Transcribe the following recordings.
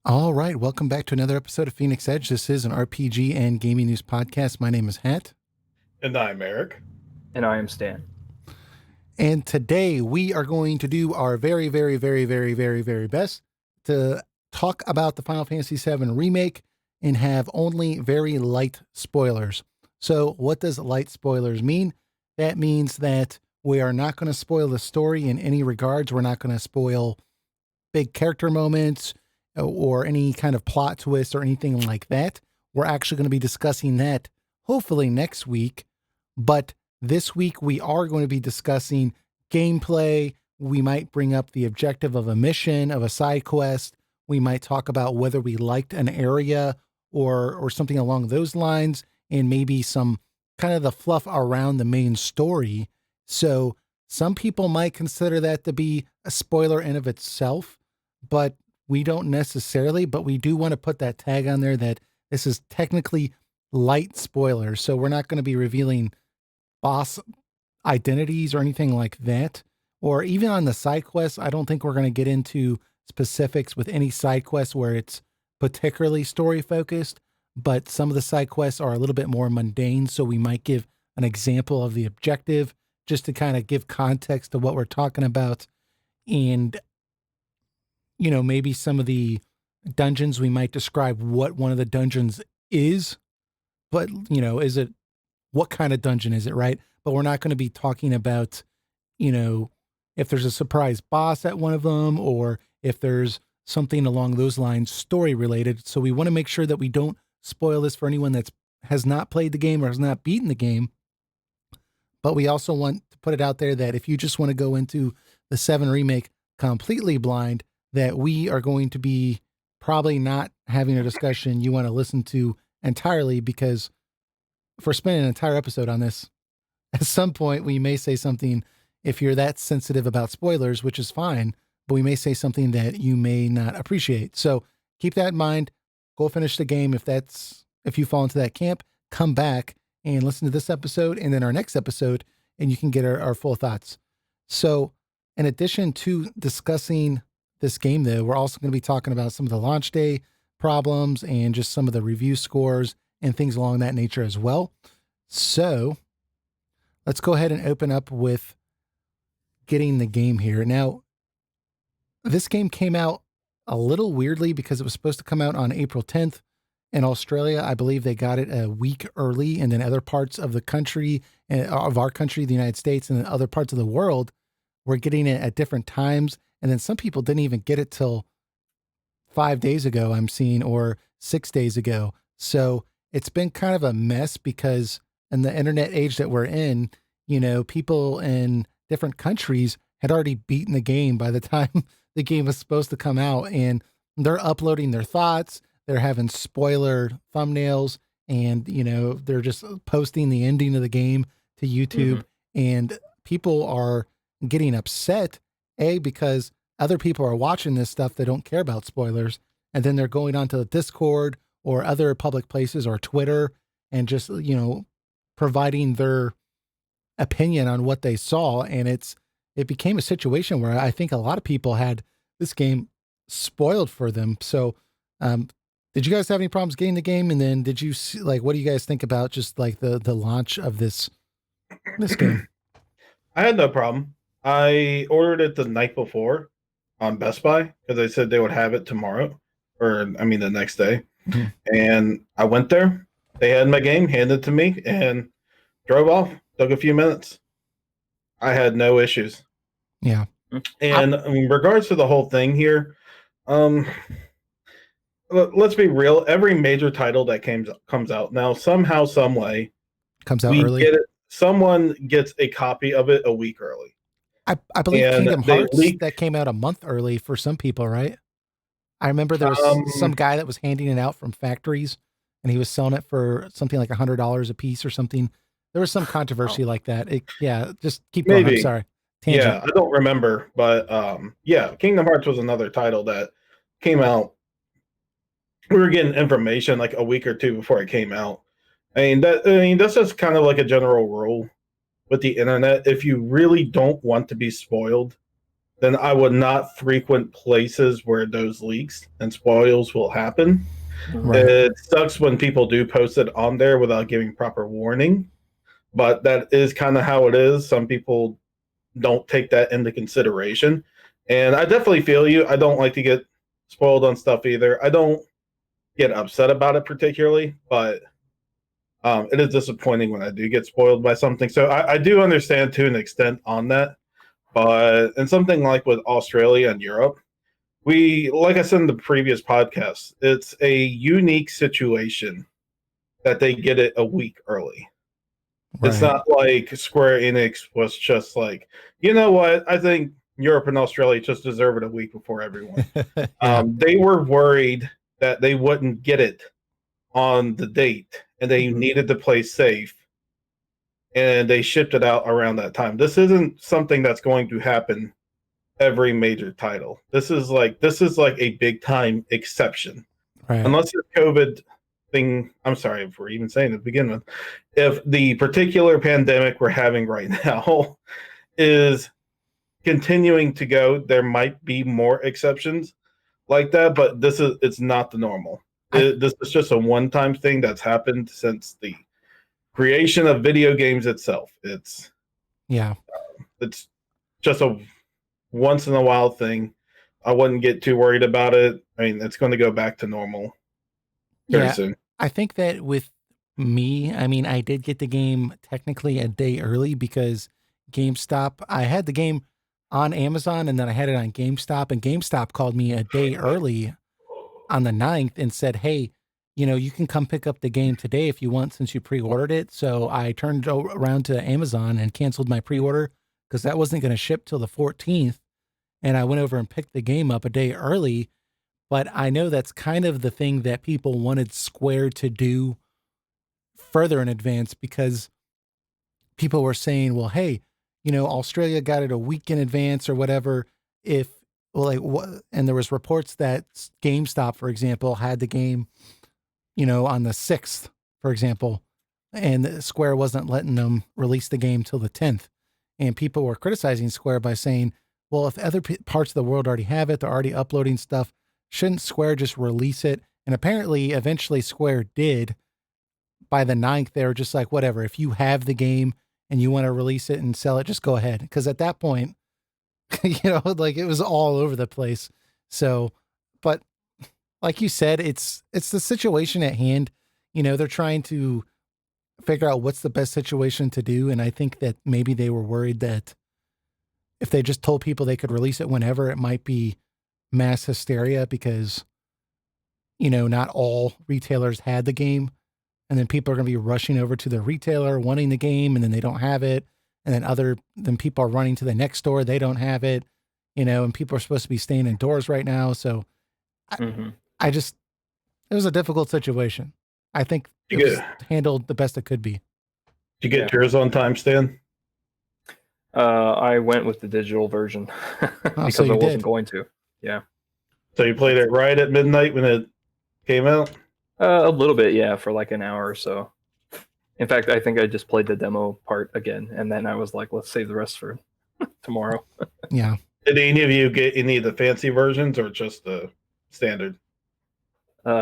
All right, welcome back to another episode of Phoenix Edge. This is an RPG and gaming news podcast. My name is Hat. And I'm Eric. And I am Stan. And today we are going to do our very best to talk about the Final Fantasy VII Remake and have only very light spoilers. So what does light spoilers mean? That means that we are not going to spoil the story in any regards. We're not going to spoil big character moments or any kind of plot twist or anything like that. We're actually going to be discussing that hopefully next week. But this week we are going to be discussing gameplay. We might bring up the objective of a mission, of a side quest. We might talk about whether we liked an area or something along those lines, and maybe some kind of the fluff around the main story. So some people might consider that to be a spoiler in of itself, but we don't necessarily, but we do want to put that tag on there that this is technically light spoilers. So we're not going to be revealing boss identities or anything like that. Or even on the side quests, I don't think we're going to get into specifics with any side quests where it's particularly story focused, but some of the side quests are a little bit more mundane. So we might give an example of the objective just to kind of give context to what we're talking about. And, you know, maybe some of the dungeons, we might describe what one of the dungeons is, but, you know, is it, what kind of dungeon is it, right? But we're not going to be talking about, you know, if there's a surprise boss at one of them or if there's something along those lines story related. So we want to make sure that we don't spoil this for anyone that's has not played the game or has not beaten the game. But we also want to put it out there that if you just want to go into the 7 Remake completely blind, that we are going to be probably not having a discussion you want to listen to entirely, because if we're spending an entire episode on this, at some point we may say something, if you're that sensitive about spoilers, which is fine, but we may say something that you may not appreciate. So keep that in mind. Go finish the game. If you fall into that camp, come back and listen to this episode and then our next episode, and you can get our full thoughts. So in addition to discussing this game, though, we're also going to be talking about some of the launch day problems and just some of the review scores and things along that nature as well. So let's go ahead and open up with getting the game here. Now, this game came out a little weirdly because it was supposed to come out on April 10th. In Australia, I believe they got it a week early, and then other parts of the country, of our country, the United States, and then other parts of the world were getting it at different times. And then some people didn't even get it till 5 days ago, I'm seeing, or 6 days ago. So it's been kind of a mess because in the internet age that we're in, you know, people in different countries had already beaten the game by the time the game was supposed to come out, and they're uploading their thoughts. They're having spoiler thumbnails, and, you know, they're just posting the ending of the game to YouTube, and people are getting upset, because other people are watching this stuff that don't care about spoilers, and then they're going onto the Discord or other public places or Twitter and just, you know, providing their opinion on what they saw. And it became a situation where I think a lot of people had this game spoiled for them. So, did you guys have any problems getting the game? And then did you see, like, what do you guys think about just like the launch of this game? I had no problem. I ordered it the night before on Best Buy because they said they would have it tomorrow, or I mean the next day. Mhm. And I went there. They had my game, handed it to me, and drove off. Took a few minutes. I had no issues. Yeah. And in regards to the whole thing here, let's be real. Every major title that comes out now, somehow, some way, Comes out we early. get it. Someone gets a copy of it a week early. I believe And Kingdom they Hearts leaked- that came out a month early for some people, right? I remember there was some guy that was handing it out from factories, and he was selling it for something like $100 a piece or something. There was some controversy like that. Just keep going. I'm Maybe. sorry. Tangent. Yeah, I don't remember, but yeah, Kingdom Hearts was another title that came out. We were getting information like a week or two before it came out. That's just kind of like a general rule with the internet. If you really don't want to be spoiled, then I would not frequent places where those leaks and spoils will happen. Right. It sucks when people do post it on there without giving proper warning, but that is kind of how it is. Some people don't take that into consideration. And I definitely feel you. I don't like to get spoiled on stuff either. I don't get upset about it particularly, but it is disappointing when I do get spoiled by something. So I do understand to an extent on that. But in something like with Australia and Europe, we, like I said in the previous podcast, it's a unique situation that they get it a week early. It's Right. not like Square Enix was just like, you know what? I think Europe and Australia just deserve it a week before everyone. Yeah. They were worried that they wouldn't get it on the date and they needed to play safe and they shipped it out around that time. This isn't something that's going to happen every major title. This is like a big time exception. Right. Unless it's COVID thing, I'm sorry if we're even saying it to begin with. If the particular pandemic we're having right now is continuing to go, there might be more exceptions like that, but it's not the normal. I This is just a one-time thing that's happened since the creation of video games itself. yeah. It's just a once in a while thing. I wouldn't get too worried about it. I mean, it's going to go back to normal very Yeah. soon. I think that with me, I mean, I did get the game technically a day early because GameStop, I had the game on Amazon and then I had it on GameStop, and GameStop called me a day early on the 9th and said, "Hey, you can come pick up the game today if you want since you pre-ordered it." So I turned around to Amazon and canceled my pre-order because that wasn't going to ship till the 14th. And I went over and picked the game up a day early. But I know that's kind of the thing that people wanted Square to do further in advance, because people were saying, well, hey, Australia got it a week in advance or whatever. If, well, like, what, and there was reports that GameStop, for example, had the game, on the 6th, for example, and Square wasn't letting them release the game till the 10th. And people were criticizing Square by saying, well, if other parts of the world already have it, they're already uploading stuff, shouldn't Square just release it? And apparently, eventually, Square did. By the 9th, they were just like, whatever, if you have the game and you want to release it and sell it, just go ahead. Because at that point, like, it was all over the place. So, but like you said, it's the situation at hand. They're trying to figure out what's the best situation to do. And I think that maybe they were worried that if they just told people they could release it whenever, it might be mass hysteria because, not all retailers had the game. And then people are going to be rushing over to the retailer wanting the game, and then they don't have it. And then people are running to the next store. They don't have it, and people are supposed to be staying indoors right now. So Mm-hmm. I just, it was a difficult situation. I think it You was get handled the best it could be. you get Yeah. yours on time, Stan? I went with the digital version because so you I wasn't did. going to. Yeah. So you played it right at midnight when it came out? A little bit, yeah, for like an hour or so. In fact, I think I just played the demo part again, and then I was like, let's save the rest for tomorrow. Yeah. Did any of you get any of the fancy versions or just the standard?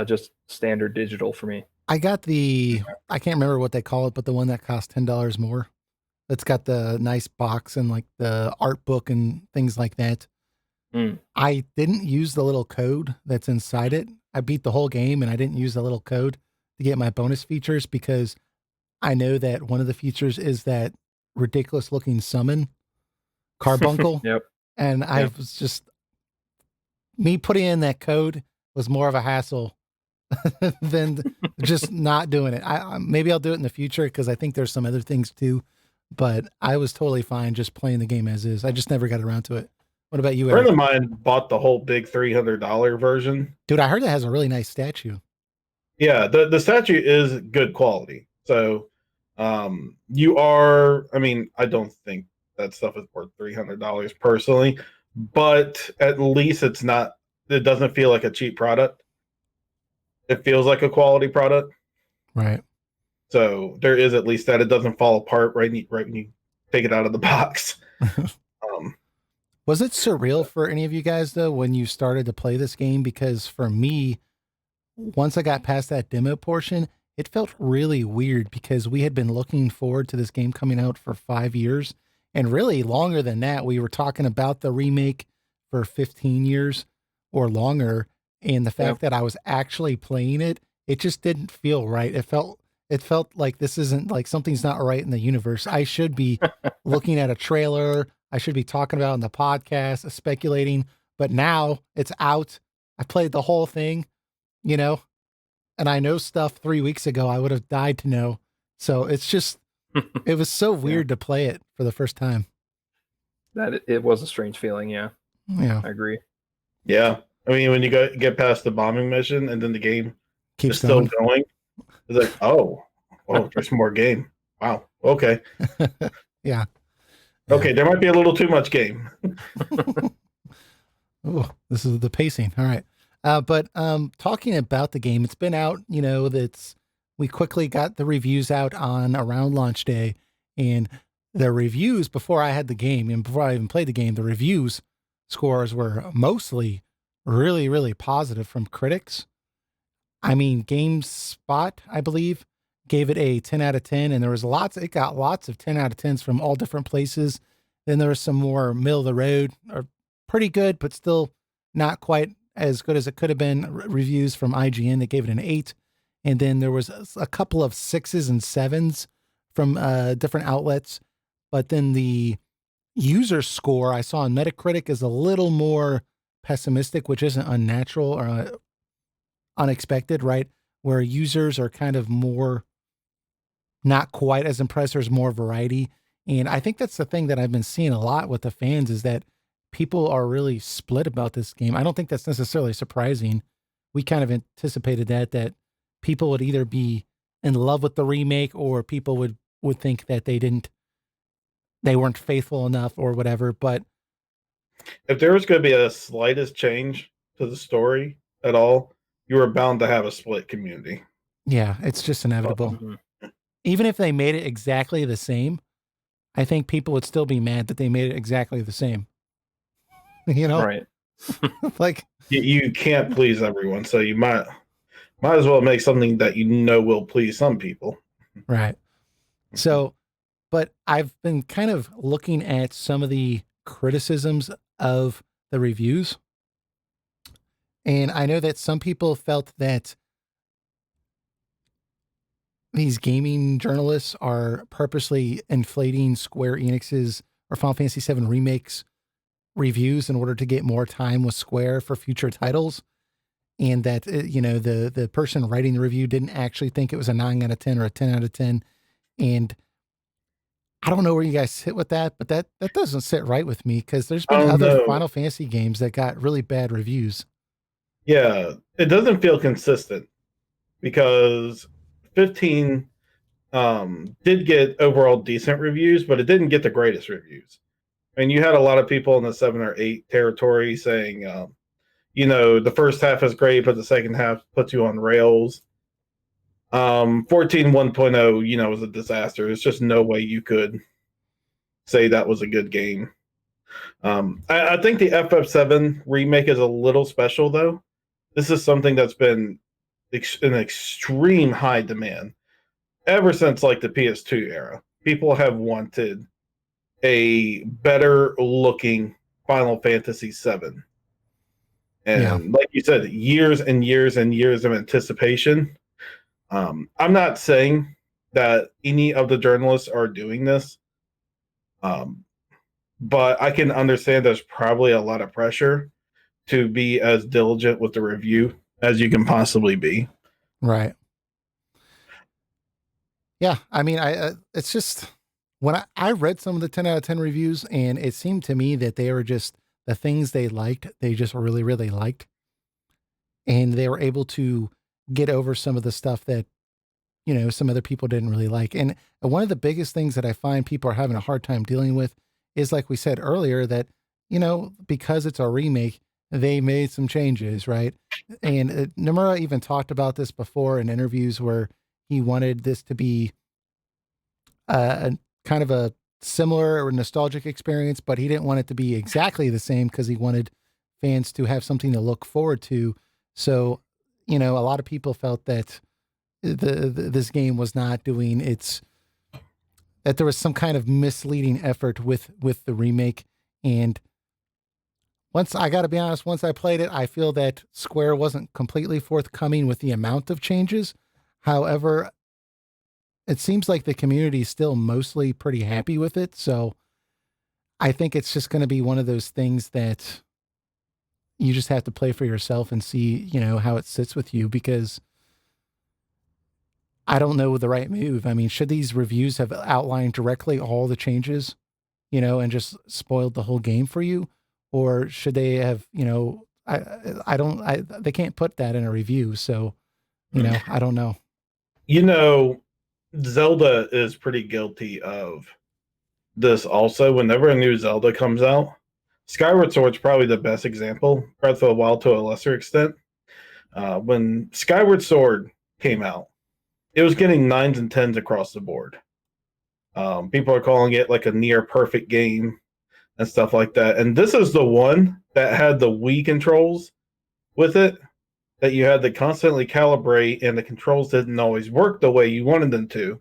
Just standard digital for me. I got I can't remember what they call it, but the one that costs $10 more. It's got the nice box and like the art book and things like that. Mm. I didn't use the little code that's inside it. I beat the whole game and I didn't use the little code to get my bonus features because I know that one of the features is that ridiculous looking summon carbuncle. Yep. And I was just, me putting in that code was more of a hassle than just not doing it. Maybe I'll do it in the future because I think there's some other things too. But I was totally fine just playing the game as is. I just never got around to it. What about you, A friend Eric? of mine bought the whole big $300 version. Dude, I heard it has a really nice statue. Yeah, the statue is good quality. So you are, I mean, I don't think that stuff is worth $300 personally, but at least it doesn't feel like a cheap product. It feels like a quality product. Right. So there is at least that. It doesn't fall apart right when you take it out of the box. Was it surreal for any of you guys though when you started to play this game? Because for me, once I got past that demo portion, it felt really weird because we had been looking forward to this game coming out for 5 years, and really longer than that. We were talking about the remake for 15 years or longer, and the fact that I was actually playing it, it just didn't feel right. It felt like this isn't like something's not right in the universe. I should be looking at a trailer. I should be talking about it in the podcast, speculating, but now it's out. I played the whole thing, you know, and I know stuff 3 weeks ago I would have died to know. So it's just, it was so weird to play it for the first time. That it was a strange feeling. Yeah, Yeah. I agree. Yeah. I mean, when you get past the bombing mission and then the game Keeps is still going. going, it's like, oh, there's more game. Wow. Okay. Yeah. Okay, there might be a little too much game. Oh, this is the pacing. All right. But talking about the game, it's been out, you know, we quickly got the reviews out on around launch day, and the reviews before I had the game and before I even played the game, the reviews scores were mostly really, really positive from critics. I mean, GameSpot, I believe, gave it a 10 out of 10, and it got lots of 10 out of 10s from all different places. Then there was some more middle of the road, or pretty good, but still not quite as good as it could have been. Reviews from IGN that gave it an 8. And then there was a couple of 6s and 7s from different outlets. But then the user score I saw on Metacritic is a little more pessimistic, which isn't unnatural or unexpected, right? Where users are kind of more not quite as impressed. There's more variety. And I think that's the thing that I've been seeing a lot with the fans is that people are really split about this game. I don't think that's necessarily surprising. We kind of anticipated that people would either be in love with the remake or people would think that they weren't faithful enough or whatever. But If there was going to be a slightest change to the story at all, you were bound to have a split community. yeah, it's just inevitable. Mhm. Even if they made it exactly the same, I think people would still be mad that they made it exactly the same. You know, Right. like You can't please everyone, so you might as well make something that you know will please some people. right. So, but I've been kind of looking at some of the criticisms of the reviews, and I know that some people felt that these gaming journalists are purposely inflating Square Enix's or Final Fantasy VII Remake's reviews in order to get more time with Square for future titles. And that, you know, the person writing the review didn't actually think it was a 9 out of 10 or a 10 out of 10. And I don't know where you guys sit with that, but that doesn't sit right with me because there's been other know. Final Fantasy games that got really bad reviews. Yeah, it doesn't feel consistent because 15 did get overall decent reviews, but it didn't get the greatest reviews. And you had a lot of people in the 7 or 8 territory saying, the first half is great, but the second half puts you on rails. 14 1.0, was a disaster. There's just no way you could say that was a good game. I think the FF7 remake is a little special, though. This is something that's been an extreme high demand ever since like the PS2 era. People have wanted a better looking Final Fantasy VII. And like you said, years and years and years of anticipation. I'm not saying that any of the journalists are doing this, but I can understand there's probably a lot of pressure to be as diligent with the review as you can possibly be. Right. Yeah. I mean, it's just when I read some of the 10 out of 10 reviews, and it seemed to me that they were just the things they liked, they just really, really liked. And they were able to get over some of the stuff that, you know, some other people didn't really like. And one of the biggest things that I find people are having a hard time dealing with is, like we said earlier, that, you know, because it's a remake, they made some changes, right? And Nomura even talked about this before in interviews where he wanted this to be a kind of a similar or nostalgic experience, but he didn't want it to be exactly the same because he wanted fans to have something to look forward to. So, a lot of people felt that this game was not doing its, that there was some kind of misleading effort with the remake. And once, I got to be honest, once I played it, I feel that Square wasn't completely forthcoming with the amount of changes. However, it seems like the community is still mostly pretty happy with it. So I think it's just going to be one of those things that you just have to play for yourself and see, how it sits with you, because I don't know the right move. I mean, should these reviews have outlined directly all the changes, and just spoiled the whole game for you? Or should they have, they can't put that in a review. So, I don't know. Zelda is pretty guilty of this also. Whenever a new Zelda comes out, Skyward Sword's probably the best example. Breath of the Wild to a lesser extent. When Skyward Sword came out, it was getting 9s and 10s across the board. People are calling it like a near perfect game and stuff like that. And this is the one that had the Wii controls with it, that you had to constantly calibrate, and the controls didn't always work the way you wanted them to.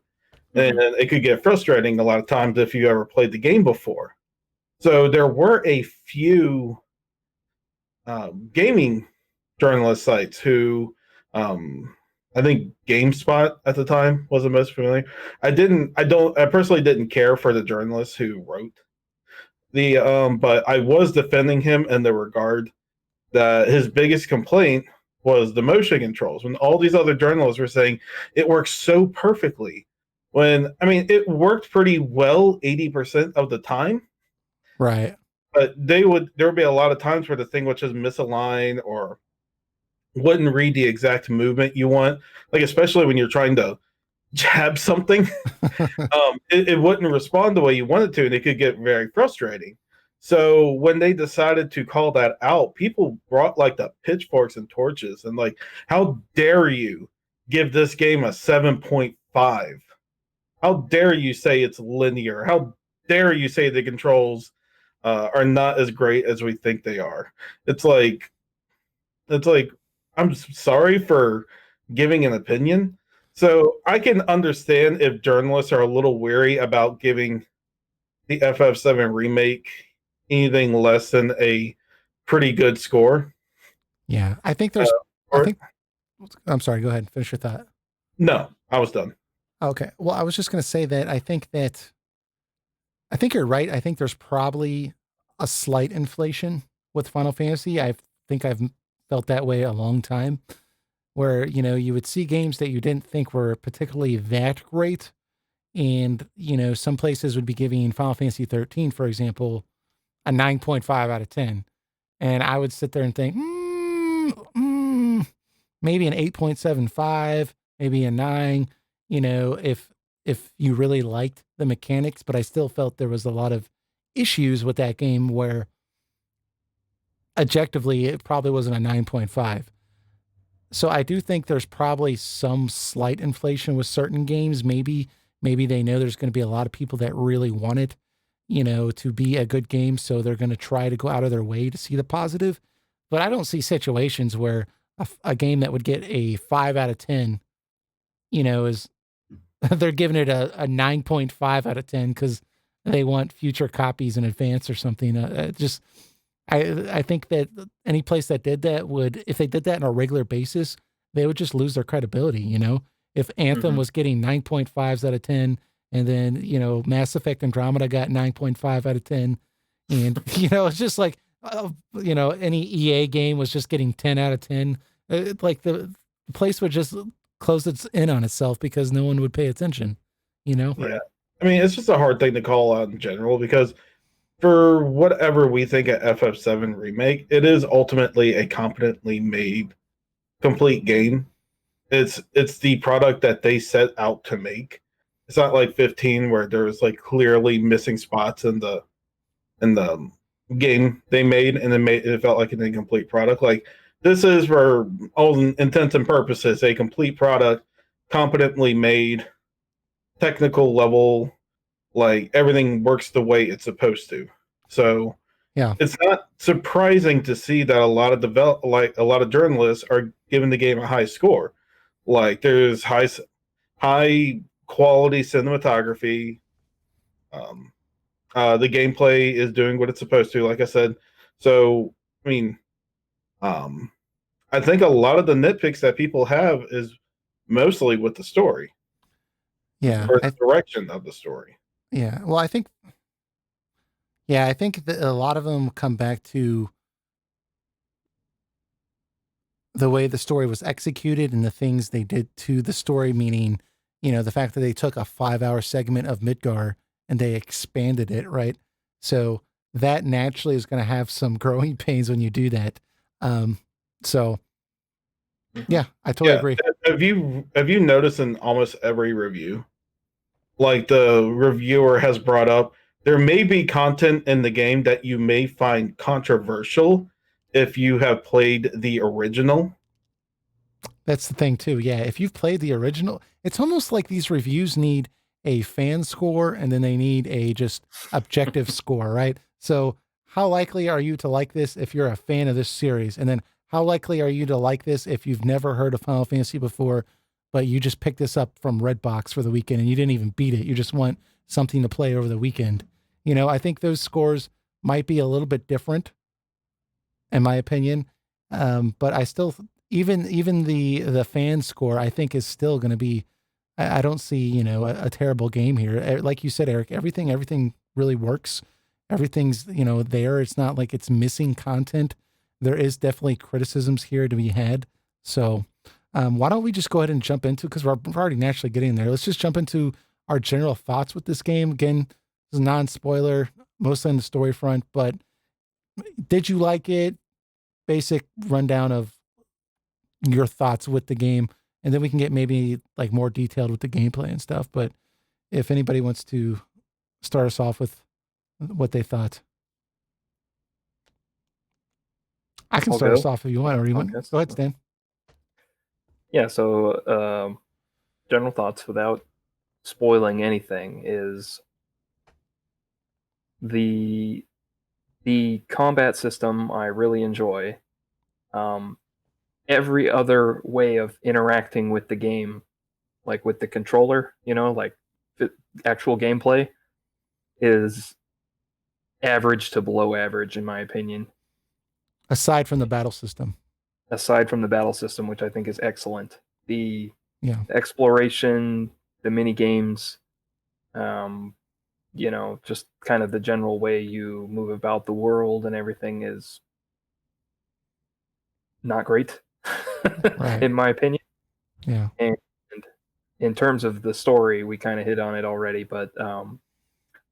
And it could get frustrating a lot of times if you ever played the game before. So there were a few gaming journalist sites who, I think GameSpot at the time was the most familiar. I personally didn't care for the journalists who wrote but I was defending him in the regard that his biggest complaint was the motion controls, when all these other journalists were saying it works so perfectly. When, I mean, it worked pretty well 80% of the time. Right. But there would be a lot of times where the thing would just misalign or wouldn't read the exact movement you want. Like, especially when you're trying to jab something, it wouldn't respond the way you wanted to, and it could get very frustrating. So when they decided to call that out, people brought like the pitchforks and torches and like, how dare you give this game a 7.5? How dare you say it's linear? How dare you say the controls are not as great as we think they are? It's like, I'm sorry for giving an opinion. So I can understand if journalists are a little weary about giving the FF7 remake anything less than a pretty good score. Yeah, I think there's. I'm sorry. Go ahead and finish your thought. No, I was done. Okay. Well, I was just going to say that I think you're right. I think there's probably a slight inflation with Final Fantasy. I think I've felt that way a long time, where, you would see games that you didn't think were particularly that great. And, some places would be giving Final Fantasy 13, for example, a 9.5 out of 10. And I would sit there and think, maybe an 8.75, maybe a 9, if you really liked the mechanics. But I still felt there was a lot of issues with that game where objectively it probably wasn't a 9.5. So I do think there's probably some slight inflation with certain games. Maybe they know there's going to be a lot of people that really want it, to be a good game. So they're going to try to go out of their way to see the positive. But I don't see situations where a game that would get a 5 out of 10, is they're giving it a 9.5 out of 10 because they want future copies in advance or something. I think that any place that did that would, if they did that on a regular basis, they would just lose their credibility. If Anthem was getting 9.5s out of 10, and then, Mass Effect Andromeda got 9.5 out of 10, and, it's just like, any EA game was just getting 10 out of 10, like the place would just close its in on itself because no one would pay attention, Yeah. I mean, it's just a hard thing to call out in general, because for whatever we think of FF7 Remake, it is ultimately a competently made, complete game. It's the product that they set out to make. It's not like 15 where there was like clearly missing spots in the game they made, and it felt like an incomplete product. Like, this is, for all intents and purposes, a complete product, competently made, technical level, like everything works the way it's supposed to. So Yeah. it's not surprising to see that a lot of journalists are giving the game a high score. Like there's high quality cinematography. Um, the gameplay is doing what it's supposed to, like I said. So I mean, um, I think a lot of the nitpicks that people have is mostly with the story Yeah. or the direction of the story. Yeah. Well, I think that a lot of them come back to the way the story was executed and the things they did to the story, meaning, the fact that they took a 5-hour segment of Midgar and they expanded it, right? So that naturally is going to have some growing pains when you do that. So yeah, I totally agree. Have you noticed in almost every review, like the reviewer has brought up, there may be content in the game that you may find controversial if you have played the original. That's the thing too. Yeah. If you've played the original, it's almost like these reviews need a fan score and then they need a just objective score, right? So how likely are you to like this if you're a fan of this series? And then how likely are you to like this if you've never heard of Final Fantasy before, but you just picked this up from Redbox for the weekend and you didn't even beat it. You just want something to play over the weekend. I think those scores might be a little bit different in my opinion. But I still, even the fan score, I think is still going to be. I don't see a terrible game here. Like you said, Eric, everything really works. Everything's there. It's not like it's missing content. There is definitely criticisms here to be had. So why don't we just go ahead and jump into, because we're already naturally getting there. Let's just jump into our general thoughts with this game. Again, this is non-spoiler, mostly on the story front, but did you like it? Basic rundown of your thoughts with the game, and then we can get maybe like more detailed with the gameplay and stuff. But if anybody wants to start us off with what they thought, I can start us off if you want, or you want. Go ahead, Stan. Yeah. So, general thoughts without spoiling anything is the combat system I really enjoy. Every other way of interacting with the game, like with the controller, like the actual gameplay, is average to below average in my opinion. Aside from the battle system. Aside from the battle system, which I think is excellent. The Yeah. exploration, the mini games, just kind of the general way you move about the world and everything is not great, Right. in my opinion. Yeah. And in terms of the story, we kind of hit on it already, but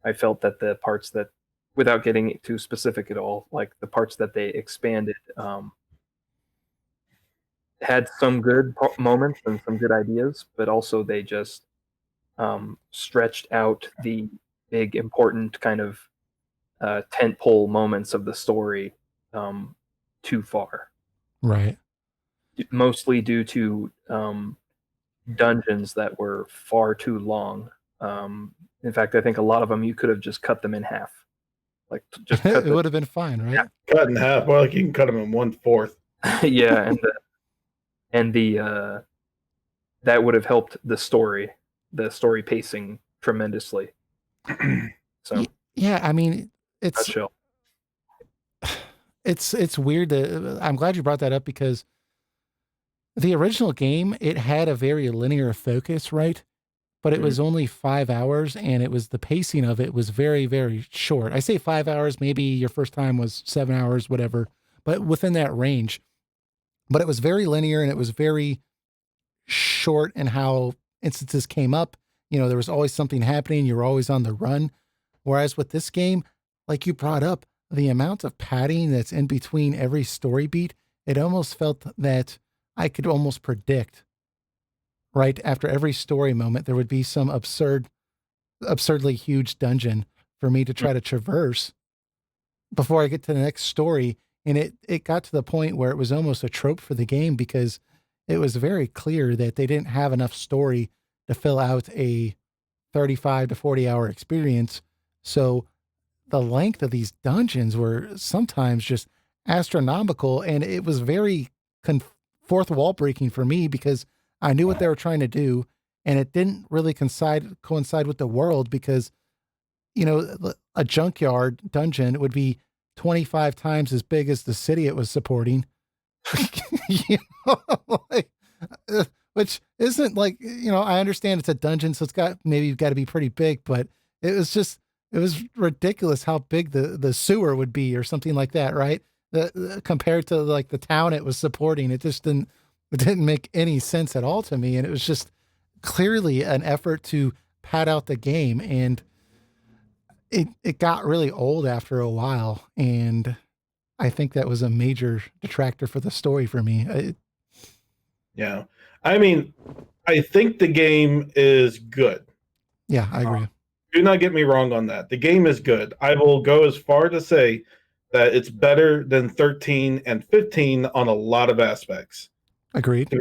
I felt that the parts that, without getting too specific at all, like the parts that they expanded, had some good moments and some good ideas, but also they just stretched out the big important kind of tentpole moments of the story too far. Right. Mostly due to dungeons that were far too long. In fact, I think a lot of them you could have just cut them in half. Like just cut it would have been fine, right? Cut in half. Well, like you can cut them in 1/4. Yeah, and the that would have helped the story pacing tremendously. So yeah, I mean, it's chill. It's weird that I'm glad you brought that up, because the original game, it had a very linear focus, right? But it was only 5 hours, and it was the pacing of it was very, very short. I say 5 hours, maybe your first time was 7 hours, whatever, but within that range. But it was very linear and it was very short in how instances came up. There was always something happening. You were always on the run. Whereas with this game, like you brought up, the amount of padding that's in between every story beat, it almost felt that I could almost predict, right after every story moment, there would be some absurdly huge dungeon for me to try to traverse before I get to the next story. And it got to the point where it was almost a trope for the game, because it was very clear that they didn't have enough story to fill out a 35 to 40 hour experience. So the length of these dungeons were sometimes just astronomical, and it was very fourth wall breaking for me because I knew what they were trying to do, and it didn't really coincide with the world because, you know, a junkyard dungeon would be 25 times as big as the city it was supporting. You know, like, which isn't like, you know, I understand it's a dungeon, so it's got to be pretty big, but it was ridiculous how big the sewer would be or something like that, right? Compared to like the town it was supporting, it didn't make any sense at all to me, and it was just clearly an effort to pad out the game, and it got really old after a while, and I think that was a major detractor for the story for me. Yeah. I mean, I think the game is good. Yeah, I agree. Do not get me wrong on that. The game is good. I will go as far to say that it's better than 13 and 15 on a lot of aspects. Agreed.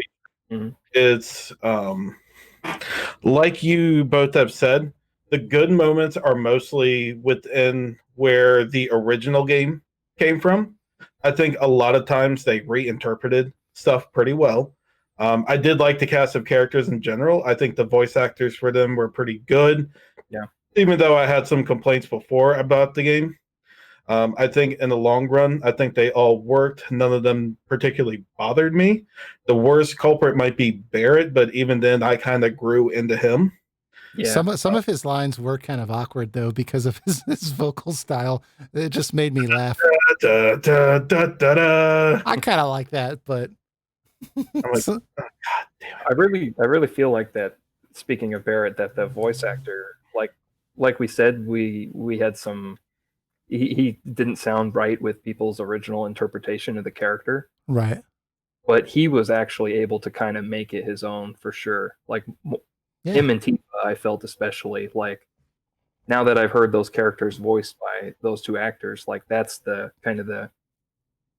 It's like you both have said, the good moments are mostly within where the original game came from. I think a lot of times they reinterpreted stuff pretty well. I did like the cast of characters in general. I think the voice actors for them were pretty good. Yeah. Even though I had some complaints before about the game. I think in the long run, I think they all worked. None of them particularly bothered me. The worst culprit might be Barrett, but even then, I kind of grew into him. Yeah. Some of his lines were kind of awkward though because of his vocal style. It just made me laugh. Da, da, da, da, da. I kind of like that, but I'm like, so, oh, God damn it. I really feel like that. Speaking of Barrett, that the voice actor, like we said, we had some. He didn't sound right with people's original interpretation of the character, right. but he was actually able to kind of make it his own for sure. Like Yeah. him and Tifa, I felt especially like now that I've heard those characters voiced by those two actors, like that's the kind of the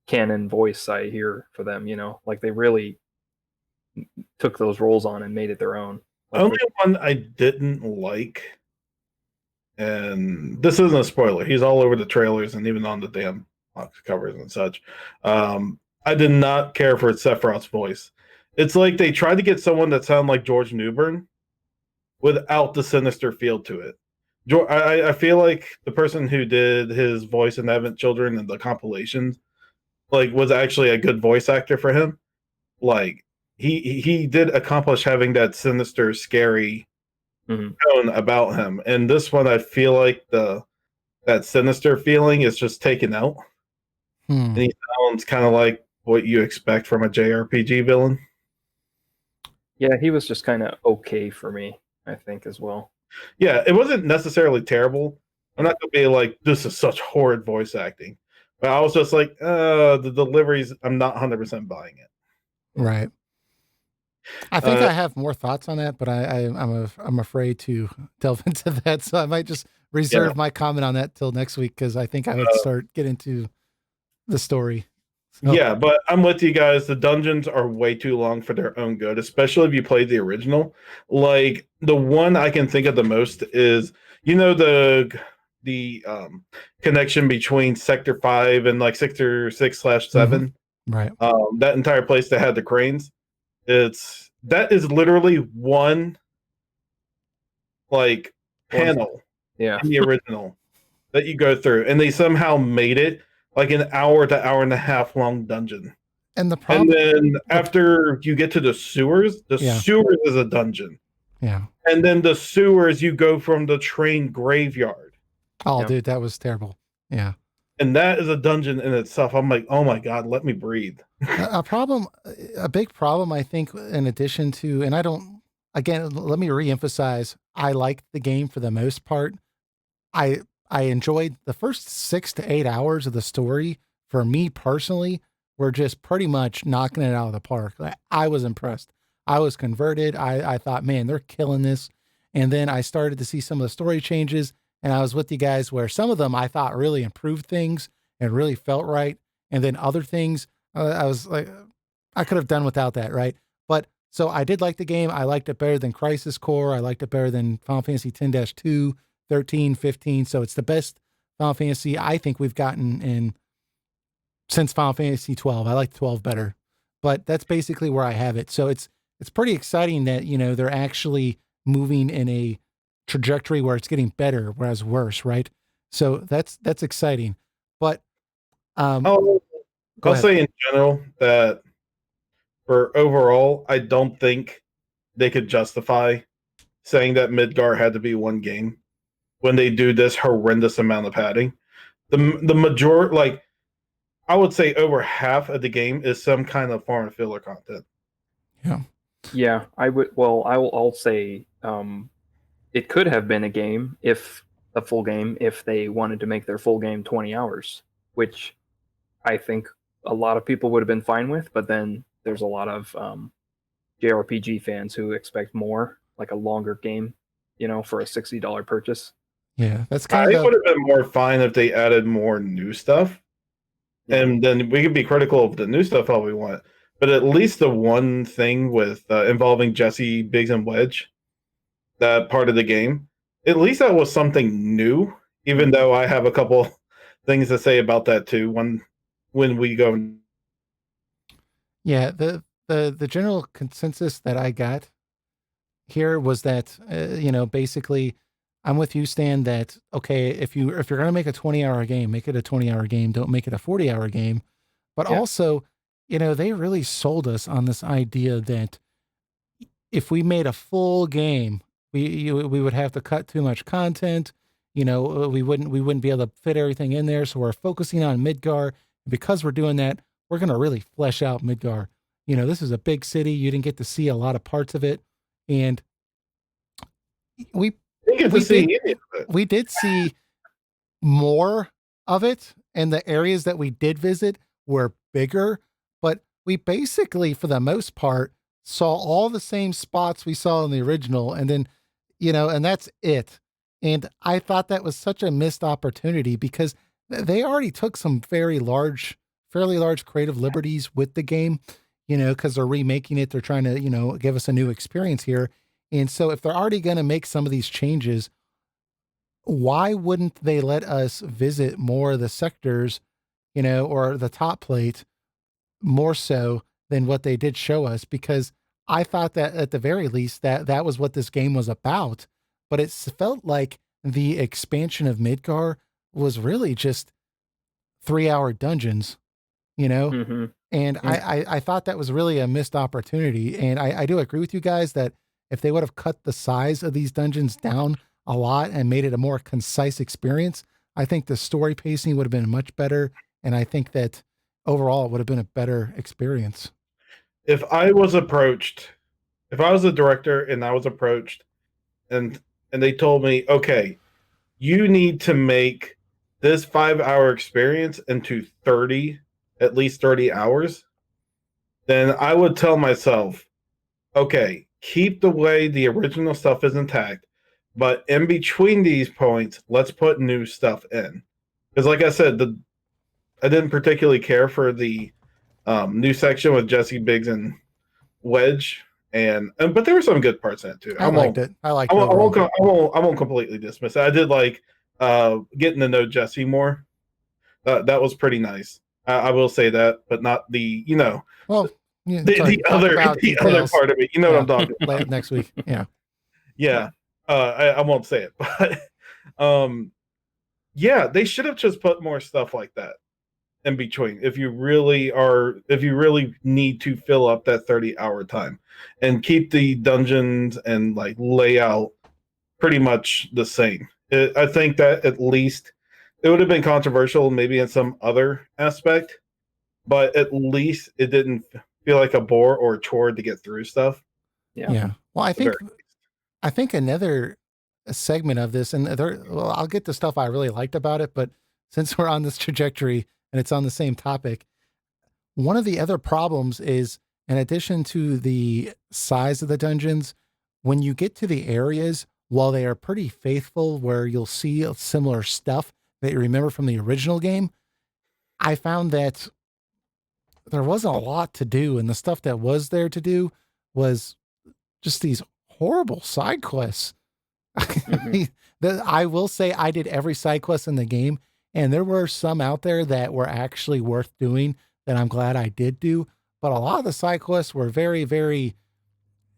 canon voice I hear for them. You know, like they really took those roles on and made it their own. Like Only one I didn't like, and this isn't a spoiler. He's all over the trailers and even on the damn box covers and such. I did not care for Sephiroth's voice. It's like they tried to get someone that sounded like George Newbern without the sinister feel to it. I feel like the person who did his voice in Advent Children and the compilations, like, was actually a good voice actor for him. Like, he did accomplish having that sinister, scary tone about him. And this one, I feel like that sinister feeling is just taken out. And he sounds kind of like what you expect from a JRPG villain. Yeah, he was just kind of okay for me, I think, as well. Yeah, it wasn't necessarily terrible. I'm not gonna be like, this is such horrid voice acting. But I was just like, the deliveries, I'm not 100% buying it. Right. I think I have more thoughts on that, but I'm afraid to delve into that. So I might just reserve my comment on that till next week because I think I would start getting into the story. So. Yeah, but I'm with you guys. The dungeons are way too long for their own good, especially if you played the original. Like, the one I can think of the most is, you know, the connection between Sector 5 and like Sector 6/7. Right. That entire place that had the cranes. That is literally one like panel in the original that you go through, and they somehow made it like an hour to hour and a half long dungeon. And the problem, and then after you get to the sewers sewers is a dungeon. Yeah. And then the sewers, you go from the train graveyard. Oh, dude, that was terrible. Yeah. And that is a dungeon in itself. I'm like, oh my God, let me breathe. A big problem, I think, in addition to, and again, let me reemphasize, I liked the game for the most part. I enjoyed the first 6 to 8 hours of the story. For me personally, were just pretty much knocking it out of the park. I was impressed. I was converted. I thought, man, they're killing this. And then I started to see some of the story changes, and I was with you guys where some of them I thought really improved things and really felt right. And then other things, I was like, I could have done without that, right? But So I did like the game. I liked it better than Crisis Core. I liked it better than Final Fantasy 10-2, 13, 15. So it's the best Final Fantasy I think we've gotten in since Final Fantasy 12. I like 12 better, but that's basically where I have it. So it's pretty exciting that, you know, they're actually moving in a trajectory where it's getting better, whereas worse, right? So that's exciting. But I'll, go ahead. say in general that for overall, I don't think they could justify saying that Midgar had to be one game when they do this horrendous amount of padding. The majority, like I would say, over half of the game is some kind of farm and filler content. Yeah. Yeah, I would. Well, I'll say it could have been a full game, if they wanted to make their full game 20 hours, which I think a lot of people would have been fine with. But then there's a lot of JRPG fans who expect more, like a longer game, you know, for a $60 purchase. Yeah, that's I kind of would have been more fine if they added more new stuff. Yeah. And then we could be critical of the new stuff all we want. But at least the one thing with involving Jesse, Biggs, and Wedge, that part of the game, at least that was something new, even though I have a couple things to say about that too when we go. Yeah, the general consensus that I got here was that you know, basically I'm with you, Stan, that okay, if you're going to make a 20-hour game, make it a 20-hour game, don't make it a 40-hour game. But Yeah. also, you know, they really sold us on this idea that if we made a full game, we would have to cut too much content. You know, we wouldn't be able to fit everything in there. So we're focusing on Midgar. And because we're doing that, we're going to really flesh out Midgar. You know, this is a big city. You didn't get to see a lot of parts of it, and we Didn't get to we see did any of it. we did see more of it, and the areas that we did visit were bigger, but we basically, for the most part, saw all the same spots we saw in the original, and then, you know, and that's it. And I thought that was such a missed opportunity because they already took some fairly large creative liberties with the game, you know, because they're remaking it. They're trying to, you know, give us a new experience here. And so if they're already going to make some of these changes, why wouldn't they let us visit more of the sectors, you know, or the top plate more so than what they did show us? Because I thought that at the very least that was what this game was about, but it felt like the expansion of Midgar was really just 3-hour dungeons, you know? Mm-hmm. And I thought that was really a missed opportunity. And I do agree with you guys that if they would have cut the size of these dungeons down a lot and made it a more concise experience, I think the story pacing would have been much better. And I think that overall it would have been a better experience. If I was approached, if I was a director and I was approached and they told me, okay, you need to make this 5-hour experience into 30, at least 30 hours, then I would tell myself, okay, keep the way the original stuff is intact, but in between these points, let's put new stuff in. Because, like I said, I didn't particularly care for the new section with Jesse, Biggs, and Wedge, but there were some good parts in it too. I liked it. I liked it overall. I won't completely dismiss it. I did like getting to know Jesse more. That was pretty nice. I will say that, but not the Well, yeah, the talk about the other details. part of it. You know what I'm talking about. Next week. Yeah. Yeah. I won't say it, but yeah, they should have just put more stuff like that in between if you really need to fill up that 30-hour time, and keep the dungeons and like layout pretty much the same. I think that at least it would have been controversial maybe in some other aspect, but at least it didn't feel like a bore or a chore to get through stuff. Yeah. Well, I think another segment of this, and well, I'll get to stuff I really liked about it, but since we're on this trajectory and it's on the same topic, one of the other problems is, in addition to the size of the dungeons, when you get to the areas, while they are pretty faithful, where you'll see similar stuff that you remember from the original game, I found that there wasn't a lot to do, and the stuff that was there to do was just these horrible side quests. I will say I did every side quest in the game, and there were some out there that were actually worth doing that I'm glad I did do. But a lot of the side quests were very, very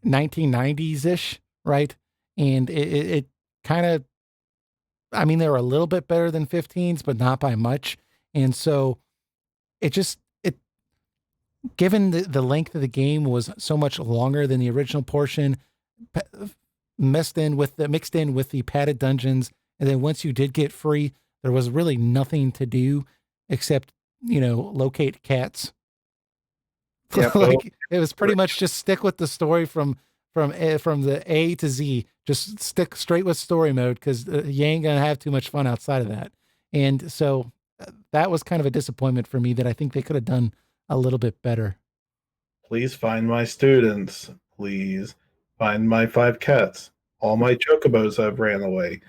1990s-ish, right? And it kind of, I mean, they were a little bit better than 15s, but not by much. And so it given the length of the game was so much longer than the original portion, mixed in with the padded dungeons, and then once you did get free, there was really nothing to do except locate cats. Yep. Like it was pretty much just stick with the story from the A to Z. Just stick straight with story mode because you ain't gonna have too much fun outside of that. And so that was kind of a disappointment for me that I think they could have done a little bit better. Please find my students. Please find my 5 cats. All my chocobos have ran away.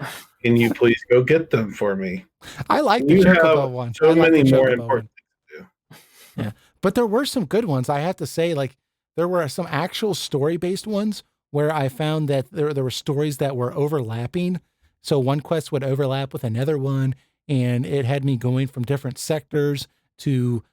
Can you please go get them for me? I like the You chocobo have one. so I like many the more chocobo important one. things to do. Yeah, but there were some good ones. I have to say, like there were some actual story-based ones where I found that there were stories that were overlapping. So one quest would overlap with another one, and it had me going from different sectors to,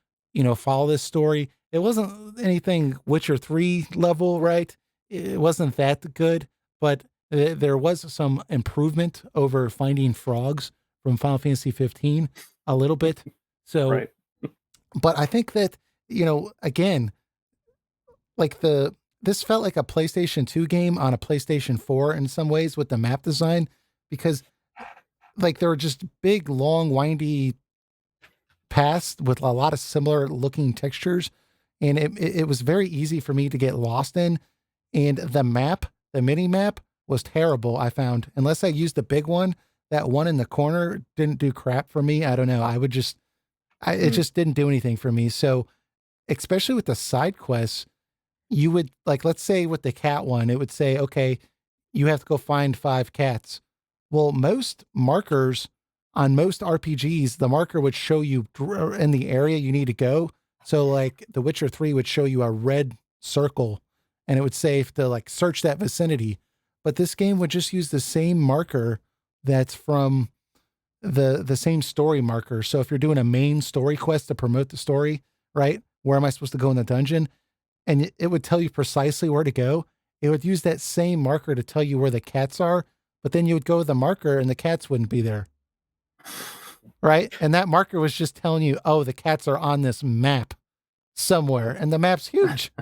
follow this story. It wasn't anything Witcher 3 level, right? It wasn't that good, but there was some improvement over finding frogs from Final Fantasy 15 a little bit. So, Right. but I think that, again, like this felt like a PlayStation 2 game on a PlayStation 4 in some ways with the map design, because like there were just big, long, windy paths with a lot of similar looking textures. And it was very easy for me to get lost in. And the mini map was terrible, I found. Unless I used the big one, that one in the corner didn't do crap for me. I don't know. It just didn't do anything for me. So, especially with the side quests, you would like, let's say with the cat one, it would say, okay, you have to go find 5 cats. Well, most markers on most RPGs, the marker would show you in the area you need to go. So like The Witcher 3 would show you a red circle and it would say to like search that vicinity. But this game would just use the same marker that's from the same story marker. So if you're doing a main story quest to promote the story, right? Where am I supposed to go in the dungeon? And it would tell you precisely where to go. It would use that same marker to tell you where the cats are, but then you would go with the marker and the cats wouldn't be there. Right? And that marker was just telling you, oh, the cats are on this map somewhere, and the map's huge.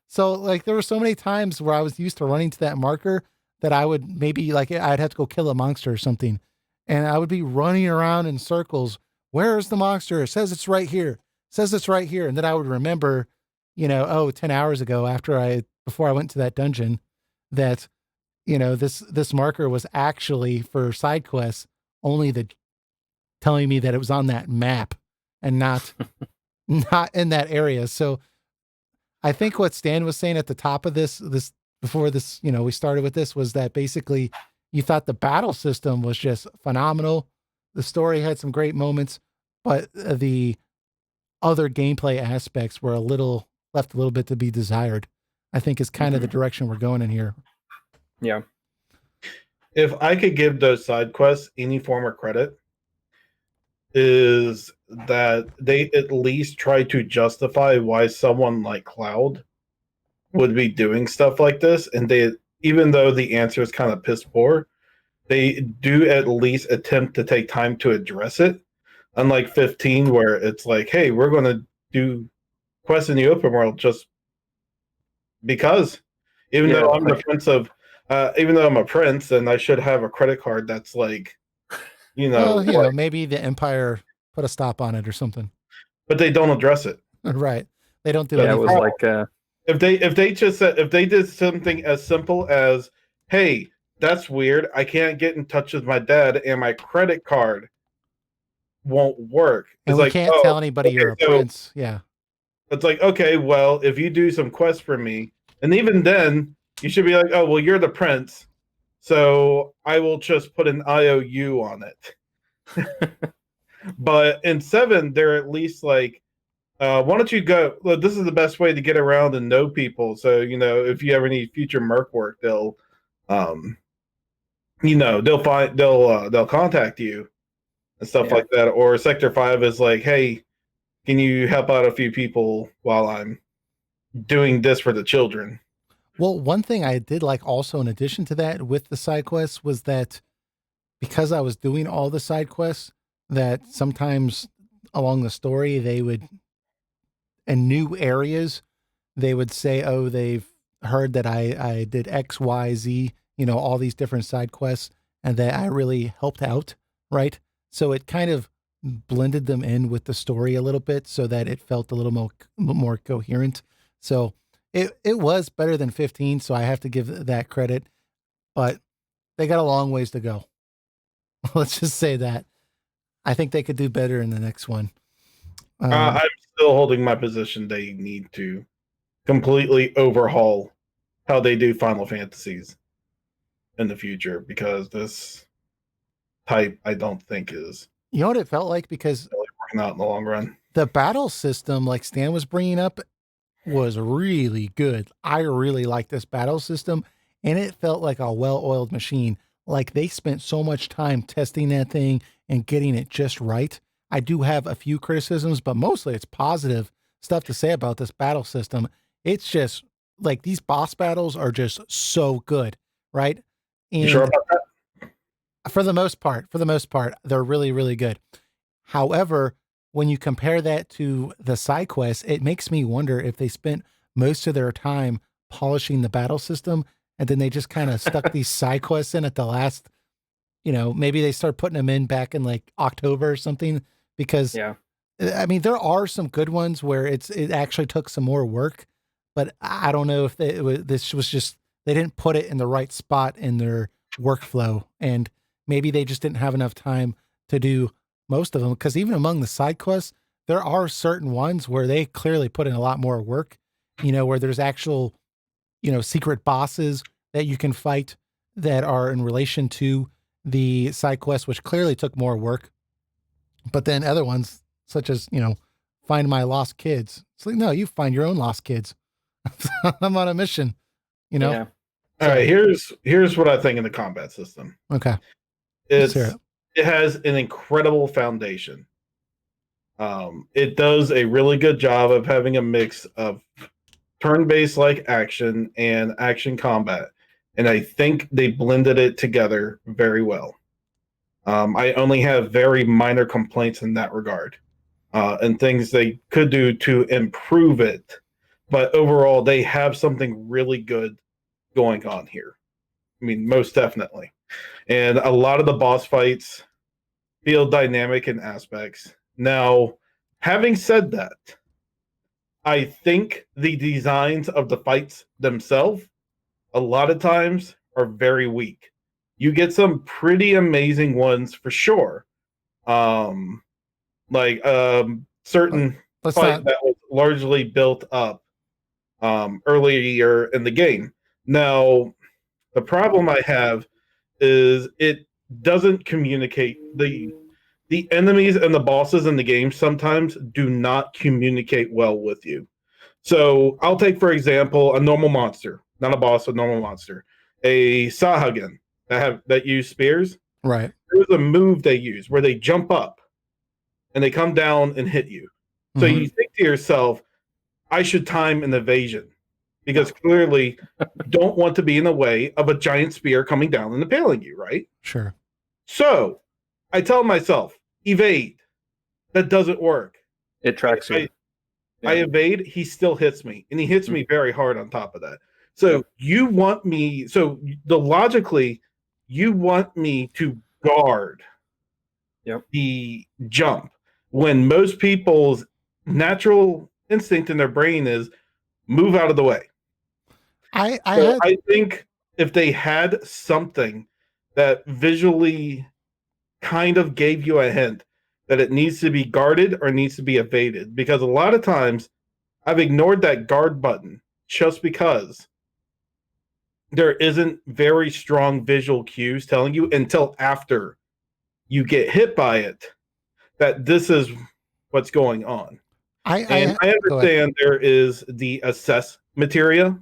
So like there were so many times where I was used to running to that marker that I would maybe like I'd have to go kill a monster or something, and I would be running around in circles. Where's the monster? It says it's right here. It says it's right here. And then I would remember, 10 hours ago before I went to that dungeon that, this marker was actually for side quests, only telling me that it was on that map and not in that area. So I think what Stan was saying at the top of this before this, we started with this, was that basically you thought the battle system was just phenomenal. The story had some great moments, but the other gameplay aspects were left a little bit to be desired, I think is kind of the direction we're going in here. Yeah. If I could give those side quests any form of credit, is that they at least try to justify why someone like Cloud would be doing stuff like this, and they, even though the answer is kind of piss poor, they do at least attempt to take time to address it. Unlike 15, where it's like, hey, we're going to do quests in the open world just because. Even though I'm the prince of, even though I'm a prince, and I should have a credit card that's like, maybe the Empire put a stop on it or something. But they don't address it. Right. They don't do it. Yeah, it was like if they did something as simple as, hey, that's weird, I can't get in touch with my dad and my credit card won't work. And we can't tell anybody you're a prince. Yeah. It's like, okay, well, if you do some quests for me, and even then you should be like, oh, well, you're the prince, so I will just put an IOU on it. But in 7, they're at least like, why don't you go? Look, this is the best way to get around and know people. So if you ever need future merc work, um, they'll contact you and stuff Yeah. like that. Or Sector 5 is like, hey, can you help out a few people while I'm doing this for the children? Well, one thing I did like also in addition to that with the side quests was that because I was doing all the side quests, that sometimes along the story they would, in new areas, they would say, oh, they've heard that I did X, Y, Z, all these different side quests, and that I really helped out, right? So it kind of blended them in with the story a little bit so that it felt a little more coherent. So it was better than 15, so I have to give that credit, but they got a long ways to go. Let's just say that. I think they could do better in the next one. I'm still holding my position. They need to completely overhaul how they do Final Fantasies in the future, because this type I don't think is You know what it felt like? Because really working out in the long run. the battle system, like Stan was bringing up, was really good. I really like this battle system, and it felt like a well-oiled machine. Like they spent so much time testing that thing and getting it just right. I do have a few criticisms, but mostly it's positive stuff to say about this battle system. It's just like these boss battles are just so good, right? You sure And about that? for the most part, they're really, really good. However, when you compare that to the side quests, it makes me wonder if they spent most of their time polishing the battle system and then they just kind of stuck these side quests in at the last, maybe they start putting them in back in like October or something. Because Yeah. I mean, there are some good ones where it actually took some more work, but I don't know if this was just, they didn't put it in the right spot in their workflow, and maybe they just didn't have enough time to do most of them. Because even among the side quests, there are certain ones where they clearly put in a lot more work, where there's actual, secret bosses that you can fight that are in relation to the side quests, which clearly took more work. But then other ones, such as, find my lost kids. It's like, no, you find your own lost kids. I'm on a mission, Yeah. All right, here's what I think in the combat system. Okay. Let's hear it. It has an incredible foundation. It does a really good job of having a mix of turn-based like action and action combat, and I think they blended it together very well. I only have very minor complaints in that regard, and things they could do to improve it. But overall, they have something really good going on here. I mean, most definitely. And a lot of the boss fights feel dynamic in aspects. Now, having said that, I think the designs of the fights themselves, a lot of times, are very weak. You get some pretty amazing ones for sure. Certain Let's fight not. that was largely built up earlier in the game. Now, the problem I have is it doesn't communicate. The enemies and the bosses in the game sometimes do not communicate well with you. So I'll take, for example, a normal monster, not a boss, a normal monster, a Sahagan that use spears. Right. There's a move they use where they jump up and they come down and hit you. So you think to yourself, I should time an evasion, because clearly you don't want to be in the way of a giant spear coming down and impaling you, right? Sure. So I tell myself, evade. That doesn't work. It tracks you. I evade, he still hits me, and he hits me very hard on top of that. So you want me, logically, you want me to guard the jump, when most people's natural instinct in their brain is move out of the way. I think if they had something that visually kind of gave you a hint that it needs to be guarded or needs to be evaded, because a lot of times I've ignored that guard button just because there isn't very strong visual cues telling you until after you get hit by it that this is what's going on. And I understand there is the assess materia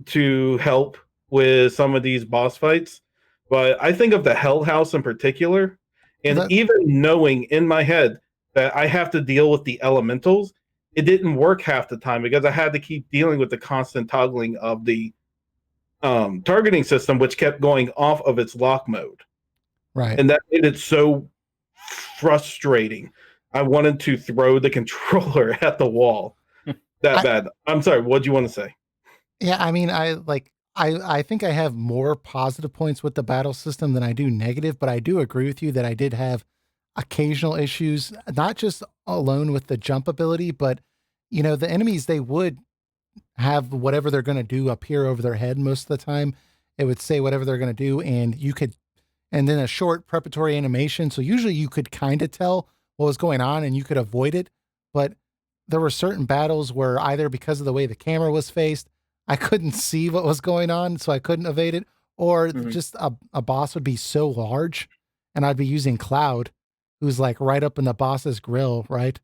to help with some of these boss fights, but I think of the Hell House in particular, and even knowing in my head that I have to deal with the elementals, it didn't work half the time because I had to keep dealing with the constant toggling of the targeting system, which kept going off of its lock mode. Right. And that made it so frustrating. I wanted to throw the controller at the wall. Bad. I'm sorry, what do you want to say? Yeah, I mean, I think I have more positive points with the battle system than I do negative, but I do agree with you that I did have occasional issues, not just alone with the jump ability, but the enemies, they would have whatever they're going to do appear over their head most of the time. It would say whatever they're going to do, and then a short preparatory animation. So usually you could kind of tell what was going on and you could avoid it. But there were certain battles where either because of the way the camera was faced, I couldn't see what was going on, so I couldn't evade it, or just a boss would be so large and I'd be using Cloud, who's like right up in the boss's grill, right?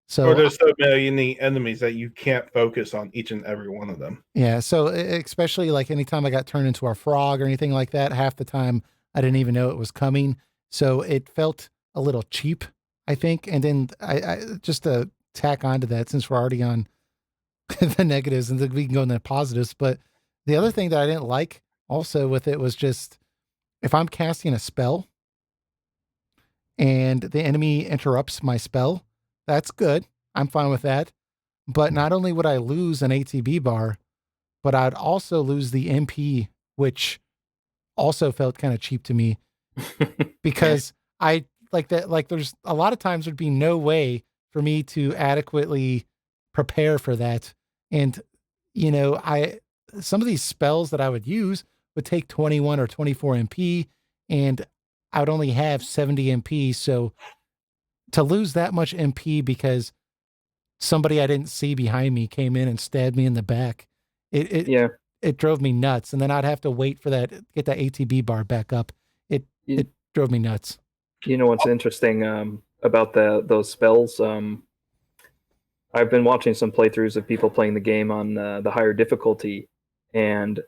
So, or there's so many enemies that you can't focus on each and every one of them. Yeah, so especially like anytime I got turned into a frog or anything like that, half the time I didn't even know it was coming. So it felt a little cheap, I think. And then I just to tack onto that, since we're already on the negatives, and then we can go into the positives. But the other thing that I didn't like also with it was just if I'm casting a spell and the enemy interrupts my spell, that's good. I'm fine with that. But not only would I lose an ATB bar, but I'd also lose the MP, which also felt kind of cheap to me because I like that. Like there's a lot of times there'd be no way for me to adequately prepare for that. And, some of these spells that I would use would take 21 or 24 MP and I would only have 70 MP. So to lose that much MP because somebody I didn't see behind me came in and stabbed me in the back, it drove me nuts. And then I'd have to wait for get that ATB bar back up. It drove me nuts. You know what's interesting about those spells? I've been watching some playthroughs of people playing the game on the higher difficulty, and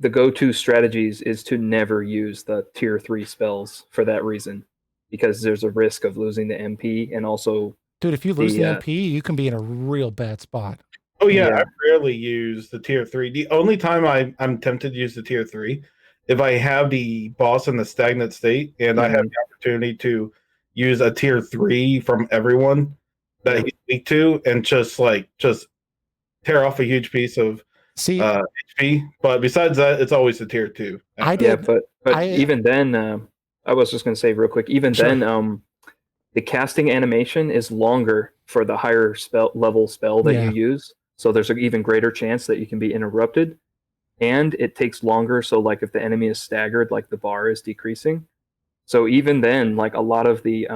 the go-to strategies is to never use the tier 3 spells for that reason, because there's a risk of losing the MP, and also... Dude, if you lose the MP, you can be in a real bad spot. Oh, yeah, I rarely use the tier 3. The only time I'm tempted to use the tier 3, if I have the boss in the stagnant state, and I have the opportunity to use a tier 3 from everyone that he's weak to, and just tear off a huge piece of HP. But besides that, it's always the tier 2. But even then, I was just going to say real quick, even then, the casting animation is longer for the higher level spell that you use. So there's an even greater chance that you can be interrupted. And it takes longer. So like if the enemy is staggered, like the bar is decreasing. So even then, like a lot of the,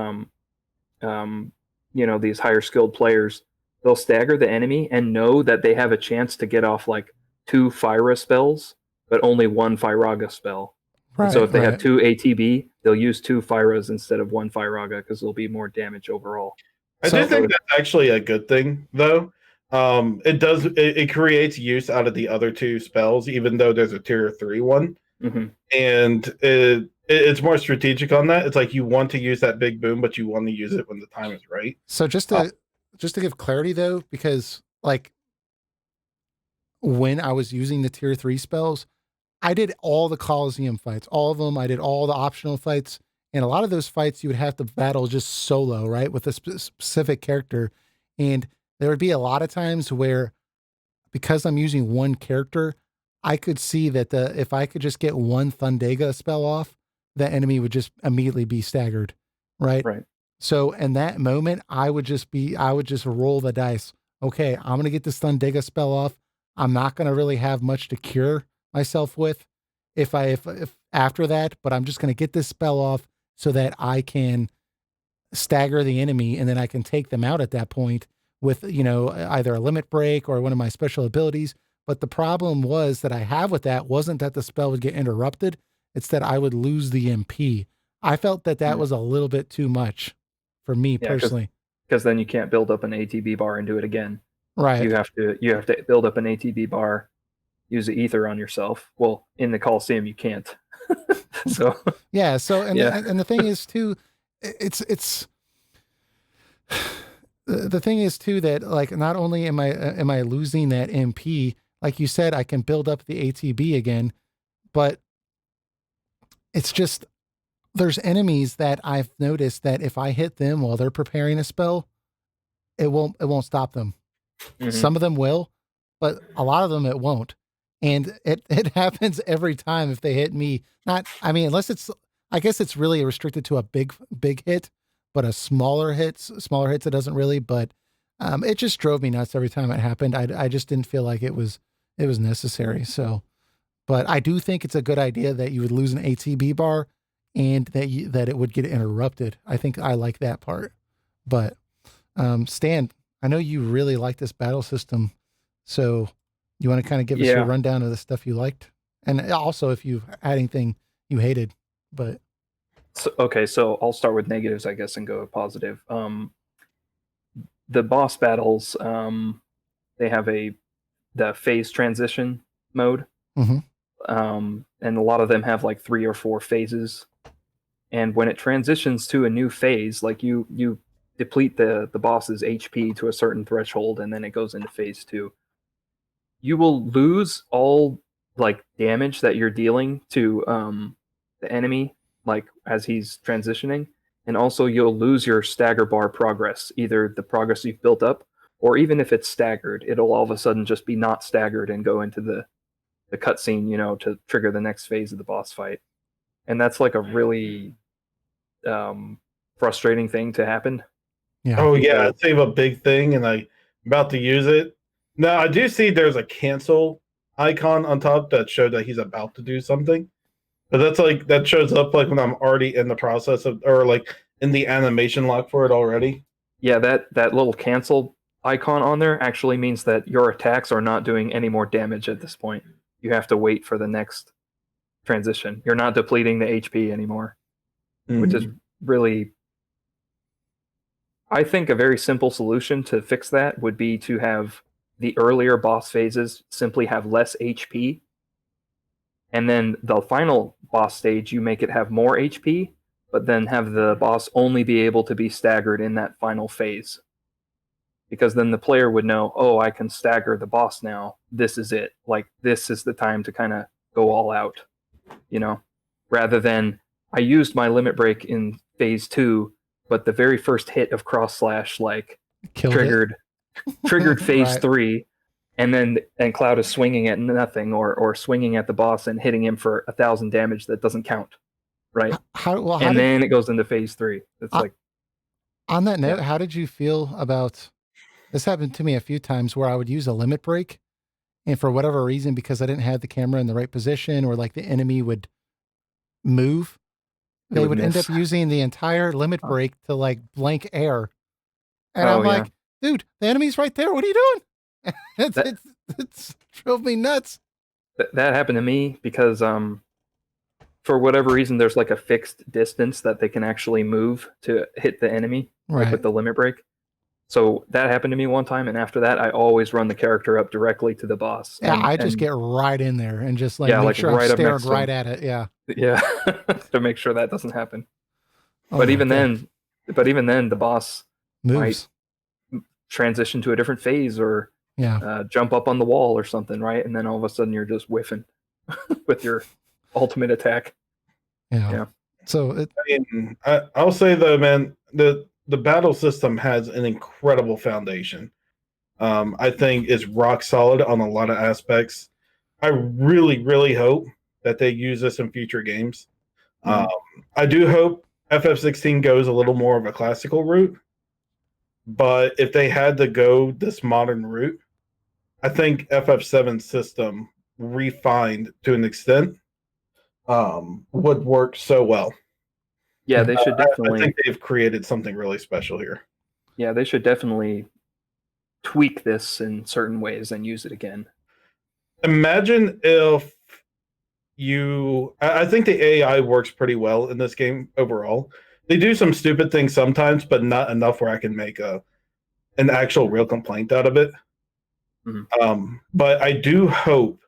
these higher skilled players, they'll stagger the enemy and know that they have a chance to get off like 2 Fyra spells, but only 1 Fyraga spell. Right, so if they have 2 ATB, they'll use 2 Fyras instead of 1 Fyraga because there'll be more damage overall. I do think that's actually a good thing, though. It creates use out of the other 2 spells, even though there's a tier 3 one. And it's more strategic on that. It's like you want to use that big boom, but you want to use it when the time is right. So just to give clarity, though, because like when I was using the tier 3 spells, I did all the Coliseum fights, all of them. I did all the optional fights. And a lot of those fights you would have to battle just solo, right? With a specific character. And there would be a lot of times where, because I'm using one character, I could see that if I could just get one Thundega spell off, the enemy would just immediately be staggered, right? Right. So in that moment, I would just roll the dice. Okay, I'm going to get this Thundega spell off. I'm not going to really have much to cure myself with if after that, but I'm just going to get this spell off so that I can stagger the enemy and then I can take them out at that point with, either a limit break or one of my special abilities. But the problem was that I have with that wasn't that the spell would get interrupted. It's that I would lose the MP. I felt that was a little bit too much for me personally. because then you can't build up an ATB bar and do it again. Right. You have to build up an ATB bar, use the ether on yourself. Well, in the Coliseum you can't. So yeah. So yeah. and the thing is too, it's the thing is too that like not only am I losing that MP, like you said, I can build up the ATB again, but it's just there's enemies that I've noticed that if I hit them while they're preparing a spell, it won't stop them. Mhm. Some of them will, but a lot of them it won't. And it happens every time if they hit me. Unless it's, I guess it's really restricted to a big hit, but a smaller hits it doesn't really. But it just drove me nuts every time it happened. I just didn't feel like it was necessary. So, but I do think it's a good idea that you would lose an ATB bar and that it would get interrupted. I think I like that part. But Stan, I know you really like this battle system, so you want to kind of give us your rundown of the stuff you liked, and also if you had anything you hated. But so I'll start with negatives, I guess, and go positive. The boss battles, they have the phase transition mode, Mhm. And a lot of them have like 3 or 4 phases. And when it transitions to a new phase, like you deplete the boss's HP to a certain threshold, and then it goes into phase 2. You will lose all like damage that you're dealing to the enemy, like as he's transitioning, and also you'll lose your stagger bar progress, either the progress you've built up, or even if it's staggered, it'll all of a sudden just be not staggered and go into the cutscene, to trigger the next phase of the boss fight. And that's like a really frustrating thing to happen. yeah, Oh yeah, save a big thing, and I'm about to use it. Now I do see there's a cancel icon on top that showed that he's about to do something, but that's like that shows up like when I'm already in the process of, or like in the animation lock for it already. Yeah, that little cancel icon on there actually means that your attacks are not doing any more damage at this point. You have to wait for the next transition. You're not depleting the HP anymore, which is really, I think a very simple solution to fix that would be to have the earlier boss phases simply have less HP, and then the final boss stage you make it have more HP, but then have the boss only be able to be staggered in that final phase. Because then the player would know, oh, I can stagger the boss now. This is it. Like, this is the time to kind of go all out, rather than I used my limit break in phase 2, but the very first hit of cross slash triggered phase Right. 3, and Cloud is swinging at nothing, or swinging at the boss and hitting him for 1,000 damage that doesn't count, right? Then it goes into phase 3. It's like, on that note, how did you feel about this? Happened to me a few times where I would use a limit break, and for whatever reason, because I didn't have the camera in the right position, or like the enemy would move, they would end up using the entire limit break to like blank air. And I'm like, dude, the enemy's right there. What are you doing? It's drove me nuts. That happened to me because for whatever reason, there's like a fixed distance that they can actually move to hit the enemy, like with the limit break. So that happened to me one time, and after that, I always run the character up directly to the boss. Yeah, I just get right in there and just like make sure right I'm staring right at it. Yeah, yeah, to make sure that doesn't happen. But even then, the boss moves, might transition to a different phase, or jump up on the wall or something, right? And then all of a sudden, you're just whiffing with your ultimate attack. Yeah. So I'll say though, man, the battle system has an incredible foundation. I think it's rock solid on a lot of aspects. I really, really hope that they use this in future games. I do hope FF16 goes a little more of a classical route, but if they had to go this modern route, I think FF7 system refined to an extent would work so well. Yeah, they should definitely. I think they've created something really special here. Yeah, they should definitely tweak this in certain ways and use it again. Imagine if I think the AI works pretty well in this game overall. They do some stupid things sometimes, but not enough where I can make an actual real complaint out of it. But I do hope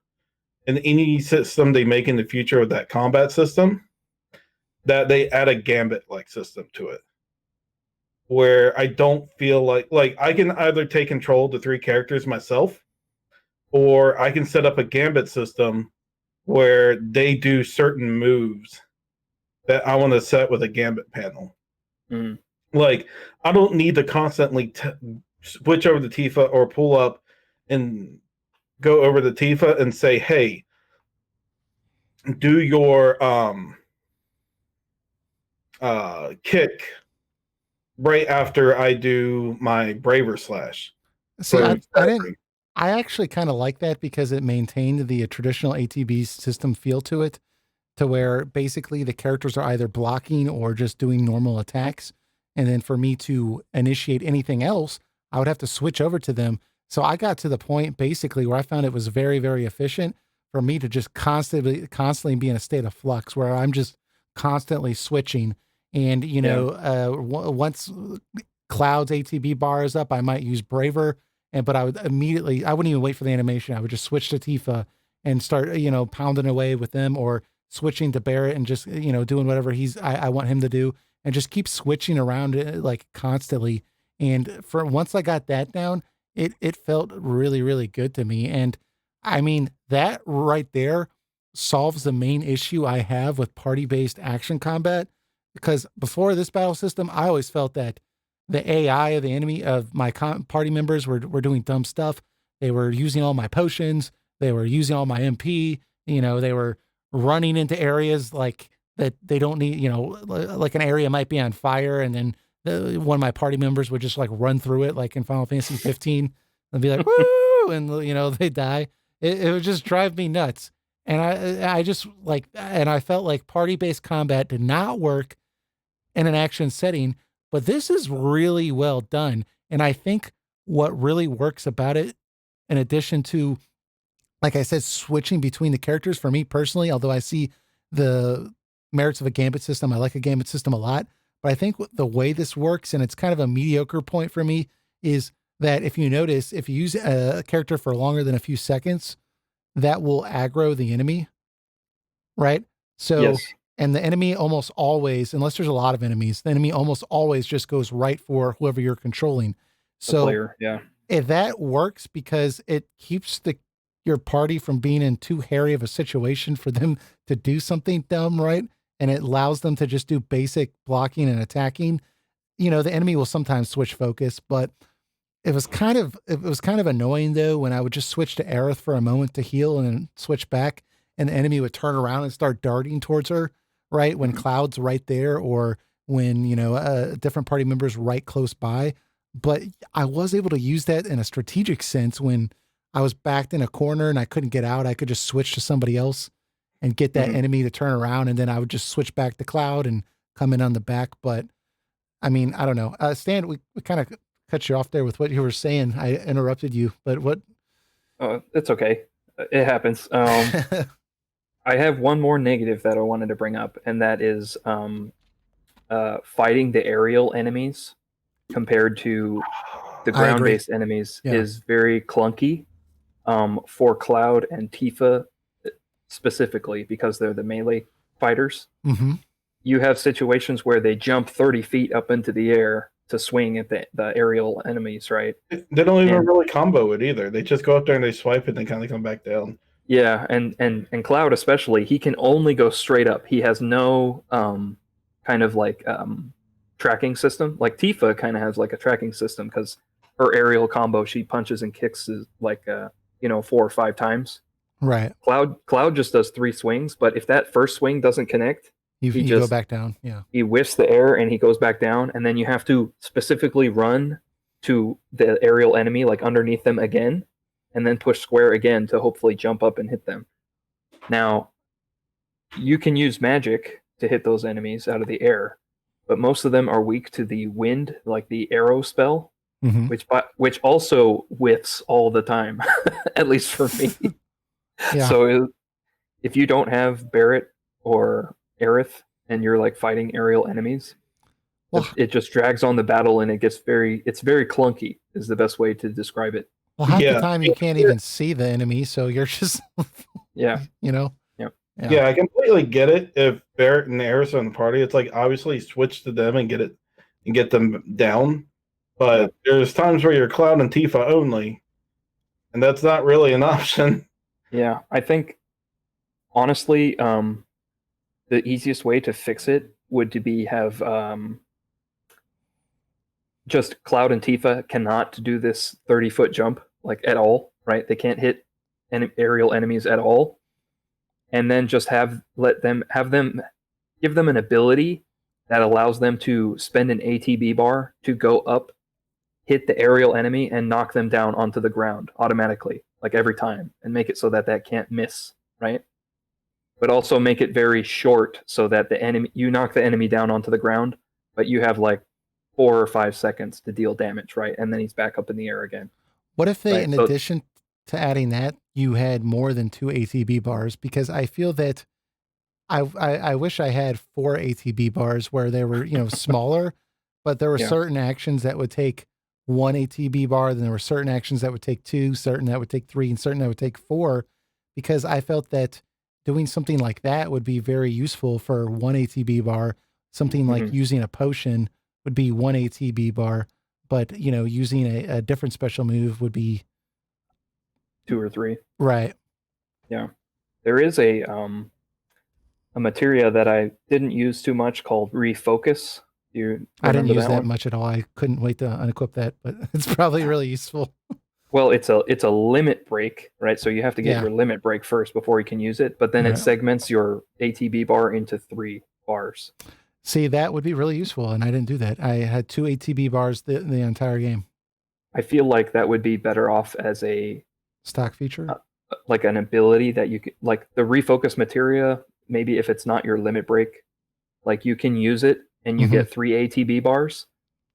in any system they make in the future with that combat system that they add a gambit-like system to it, where I don't feel like I can either take control of the 3 characters myself, or I can set up a gambit system where they do certain moves that I want to set with a gambit panel. Like, I don't need to constantly switch over to Tifa or pull up and go over to Tifa and say, hey, do your kick right after I do my Braver Slash. See, I actually kind of like that because it maintained the traditional ATB system feel to it, to where basically the characters are either blocking or just doing normal attacks. And then for me to initiate anything else, I would have to switch over to them. So I got to the point basically where I found it was very, very efficient for me to just constantly be in a state of flux where I'm just constantly switching. And, you know, once Cloud's ATB bar is up, I might use Braver. But I wouldn't even wait for the animation. I would just switch to Tifa and start, you know, pounding away with them, or switching to Barrett and just, you know, doing whatever I want him to do, and just keep switching around like constantly. And for once I got that down, it felt really, really good to me. And I mean, that right there solves the main issue I have with party-based action combat, because before this battle system, I always felt that the AI of the enemy of my party members were doing dumb stuff. They were using all my potions. They were using all my MP. You know, they were running into areas like that they don't need, you know, like an area might be on fire, and then one of my party members would just like run through it, like in Final Fantasy 15, and be like, woo, and, you know, they die. It would just drive me nuts. And I just like, and I felt like party-based combat did not work in an action setting. But this is really well done. And I think what really works about it, in addition to, like I said, switching between the characters, for me personally, although I see the merits of a gambit system, I like a gambit system a lot. But I think the way this works, and it's kind of a mediocre point for me, is that if you notice, if you use a character for longer than a few seconds, that will aggro the enemy, right? So, yes. And the enemy almost always, unless there's a lot of enemies, the enemy almost always just goes right for whoever you're controlling. So the player, yeah. If that works because it keeps your party from being in too hairy of a situation for them to do something dumb, right? And it allows them to just do basic blocking and attacking. You know, the enemy will sometimes switch focus, but it was kind of annoying though when I would just switch to Aerith for a moment to heal and then switch back, and the enemy would turn around and start darting towards her, right? When Cloud's right there, or when, you know, a different party member's right close by. But I was able to use that in a strategic sense when I was backed in a corner and I couldn't get out. I could just switch to somebody else and get that enemy to turn around, and then I would just switch back to Cloud and come in on the back. But I mean, I don't know. Stan, we kind of cut you off there with what you were saying. I interrupted you, but what? It's okay. It happens. I have one more negative that I wanted to bring up, and that is fighting the aerial enemies compared to the ground-based enemies is very clunky for Cloud and Tifa specifically, because they're the melee fighters. Mm-hmm. You have situations where they jump 30 feet up into the air to swing at the aerial enemies, right? They don't even really combo it either. They just go up there and they swipe it and they kind of come back down. Yeah, and Cloud especially, he can only go straight up. He has no kind of like tracking system. Like Tifa kind of has like a tracking system, because her aerial combo, she punches and kicks is like 4 or 5 times. Right. Cloud just does 3 swings, but if that first swing doesn't connect, he just go back down. Yeah. He whiffs the air and he goes back down, and then you have to specifically run to the aerial enemy, like underneath them again, and then push square again to hopefully jump up and hit them. Now, you can use magic to hit those enemies out of the air, but most of them are weak to the wind, like the arrow spell, which also whiffs all the time, at least for me. Yeah. So if you don't have Barrett or Aerith and you're like fighting aerial enemies, Well, It just drags on the battle, and it's very clunky. Is the best way to describe it. well, half the Yeah. time you can't even see the enemy, so you're just, Yeah. you know. Yep. Yeah, I completely get it. If Barrett and Eris are in the party, it's like obviously switch to them and get them down. But there's times where you're Cloud and Tifa only, and that's not really an option. Yeah, I think honestly, the easiest way to fix it would to be have just Cloud and Tifa cannot do this 30-foot jump like at all, right? They can't hit aerial enemies at all, and then just give them an ability that allows them to spend an ATB bar to go up, hit the aerial enemy, and knock them down onto the ground automatically, like every time, and make it so that can't miss, right? But also make it very short so that you knock the enemy down onto the ground, but you have like 4 or 5 seconds to deal damage, right? And then he's back up in the air again. What if they, Right, in addition to adding that, you had more than 2 ATB bars? Because I feel that I wish I had 4 ATB bars where they were, smaller, but there were certain actions that would take 1 ATB bar, then there were certain actions that would take 2, certain that would take 3, and certain that would take 4, because I felt that doing something like that would be very useful for 1 ATB bar. Something like using a potion would be 1 ATB bar, but using a different special move would be 2 or 3. Right. Yeah. There is a materia that I didn't use too much called Refocus. I didn't use that much at all. I couldn't wait to unequip that, but it's probably really useful. Well, it's a limit break, right? So you have to get your limit break first before you can use it, but then it segments your ATB bar into 3 bars. See, that would be really useful, and I didn't do that. I had 2 ATB bars the entire game. I feel like that would be better off as a stock feature, like an ability that you could, like the Refocus materia. Maybe if it's not your limit break, like you can use it and you get 3 ATB bars,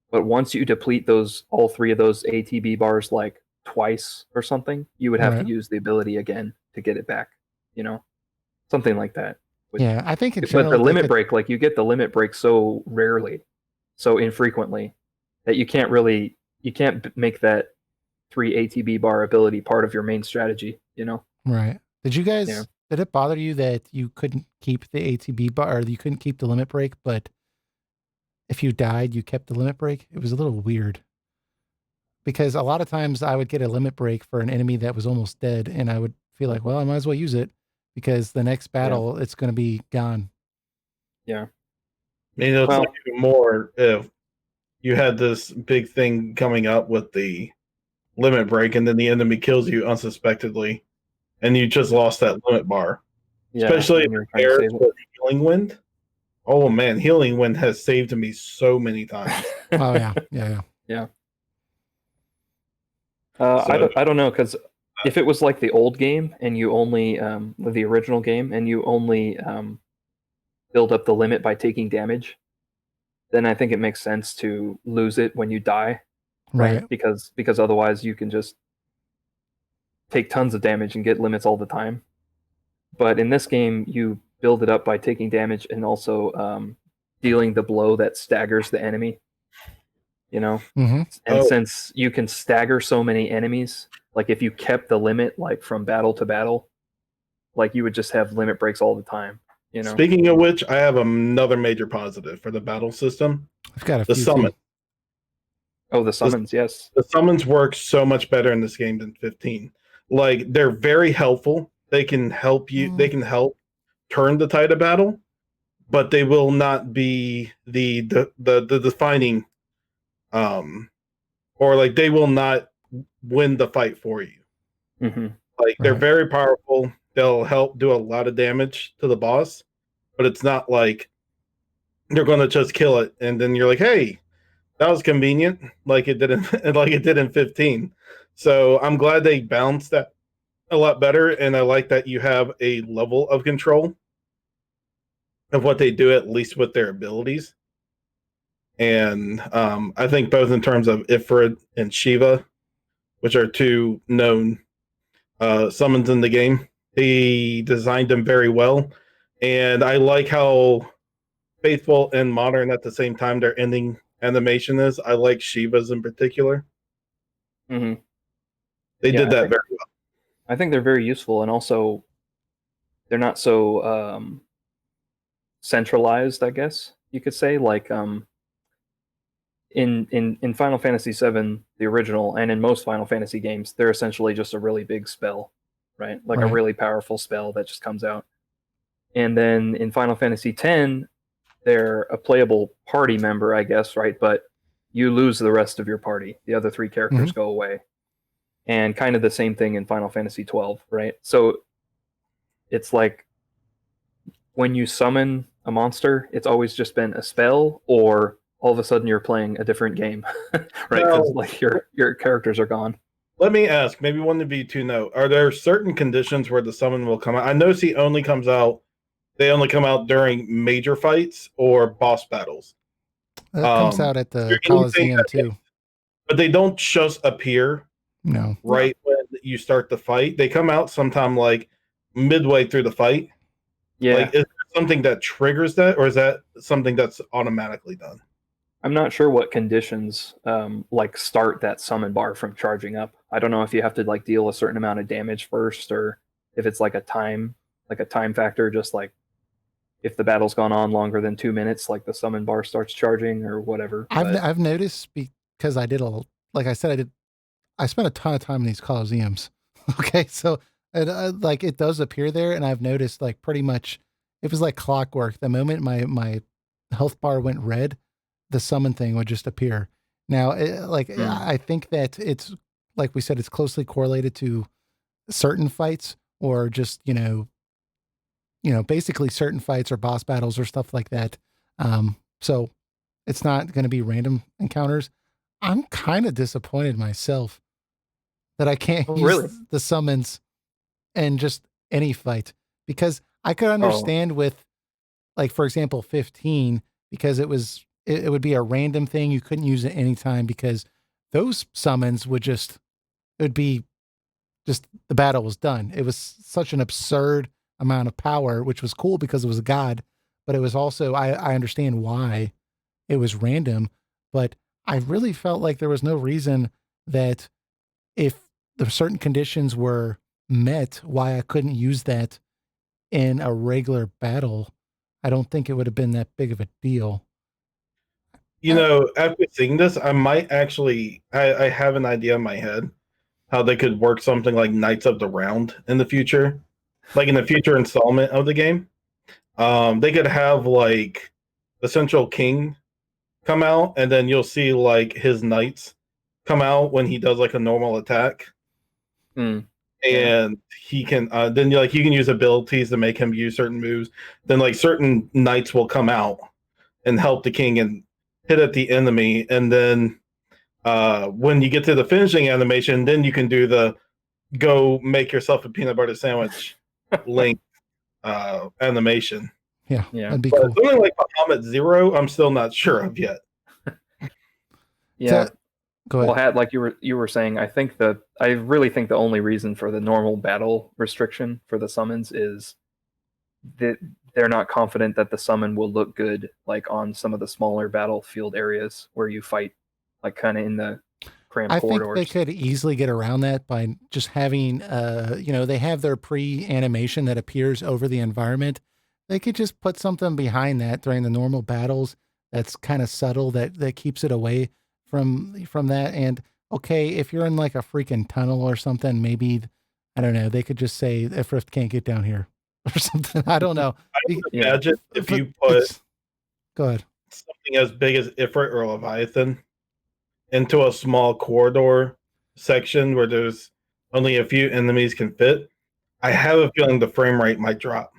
but once you deplete all 3 of those ATB bars like twice or something, you would have to use the ability again to get it back, something like that. Yeah, I think in general, but the limit break, like you get the limit break so rarely, so infrequently, that you can't make that 3 ATB bar ability part of your main strategy, Right. Did you guys, did it bother you that you couldn't keep the ATB bar, or you couldn't keep the limit break, but if you died, you kept the limit break? It was a little weird. Because a lot of times I would get a limit break for an enemy that was almost dead, and I would feel like, well, I might as well use it, because the next battle, it's going to be gone. Yeah. I mean, it's like even more if you had this big thing coming up with the limit break, and then the enemy kills you unsuspectedly, and you just lost that limit bar. Yeah, especially if you're paired with Healing Wind. Oh man, Healing Wind has saved me so many times. Oh yeah. I don't know, because if it was like the old game and you only the original game and you only build up the limit by taking damage, then I think it makes sense to lose it when you die, right? Because otherwise you can just take tons of damage and get limits all the time. But in this game, you build it up by taking damage and also dealing the blow that staggers the enemy. And since you can stagger so many enemies, like if you kept the limit like from battle to battle, like you would just have limit breaks all the time. Speaking of which, I have another major positive for the battle system. I've got the summon. Oh, the summons, yes. The summons work so much better in this game than 15. Like they're very helpful. They can help you. They can help turn the tide of battle, but they will not be the defining. Or like they will not win the fight for you. Like they're very powerful. They'll help do a lot of damage to the boss, but it's not like they're going to just kill it and then you're like, hey, that was convenient, like it did in 15. So I'm glad they balanced that a lot better, and I like that you have a level of control of what they do, at least with their abilities. And I think both in terms of Ifrit and Shiva, which are 2 known summons in the game, they designed them very well. And I like how faithful and modern at the same time their ending animation is. I like Shiva's in particular. Mm-hmm. They did that very well. I think they're very useful, and also they're not so centralized, I guess you could say. Like in Final Fantasy VII, the original, and in most Final Fantasy games, they're essentially just a really big spell, right? Like a really powerful spell that just comes out. And then in Final Fantasy X, they're a playable party member, I guess, right? But you lose the rest of your party. The other three characters go away. And kind of the same thing in Final Fantasy XII, right? So it's like when you summon a monster, it's always just been a spell, or all of a sudden you're playing a different game, right? Because like your characters are gone. Let me ask, maybe one to be two note. Are there certain conditions where the summon will come out? I know they only come out during major fights or boss battles. That comes out at the Coliseum too. But they don't just appear. No. Right when you start the fight. They come out sometime like midway through the fight. Yeah. Like, is there something that triggers that, or is that something that's automatically done? I'm not sure what conditions like start that summon bar from charging up. I don't know if you have to like deal a certain amount of damage first, or if it's like a time factor, just like if the battle's gone on longer than 2 minutes, like the summon bar starts charging or whatever. I've noticed, because I spent a ton of time in these Coliseums. Okay, so it does appear there, and I've noticed like pretty much it was like clockwork. The moment my health bar went red, the summon thing would just appear. Now, I think that it's like we said, it's closely correlated to certain fights, or just basically certain fights or boss battles or stuff like that. So it's not going to be random encounters. I'm kind of disappointed myself that I can't use the summons in just any fight, because I could understand with, like, for example, 15, because it would be a random thing. You couldn't use it anytime, because those summons it would be just the battle was done. It was such an absurd amount of power, which was cool because it was a god, but it was also, I understand why it was random, but I really felt like there was no reason that if the certain conditions were met, why I couldn't use that in a regular battle. I don't think it would have been that big of a deal. After seeing this, I might actually, I have an idea in my head how they could work something like Knights of the Round in the future, like in the future installment of the game. They could have like the Central King come out, and then you'll see like his knights come out when he does like a normal attack. And he can then you can use abilities to make him use certain moves. Then like certain knights will come out and help the king and hit at the enemy. And then when you get to the finishing animation, then you can do the go make yourself a peanut butter sandwich link animation. Yeah, that'd be cool. Something like Bahamut Zero, I'm still not sure of yet. Yeah. Go ahead. Well, like you were saying, I really think the only reason for the normal battle restriction for the summons is that they're not confident that the summon will look good like on some of the smaller battlefield areas where you fight, like kind of in the cramped corridors. I think they could easily get around that by just having, they have their pre-animation that appears over the environment. They could just put something behind that during the normal battles that's kind of subtle, that keeps it away from that. And okay, if you're in like a freaking tunnel or something, maybe, I don't know, they could just say Ifrit can't get down here or something. I don't know. I would imagine if you put go ahead, something as big as Ifrit or Leviathan into a small corridor section where there's only a few enemies can fit, I have a feeling the frame rate might drop.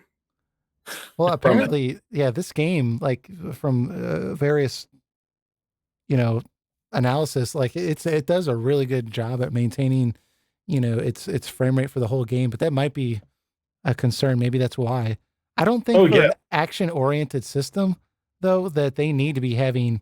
Well, apparently, this game, like from various, analysis, like it does a really good job at maintaining, its frame rate for the whole game. But that might be a concern. Maybe that's why. I don't think for an action-oriented system, though, that they need to be having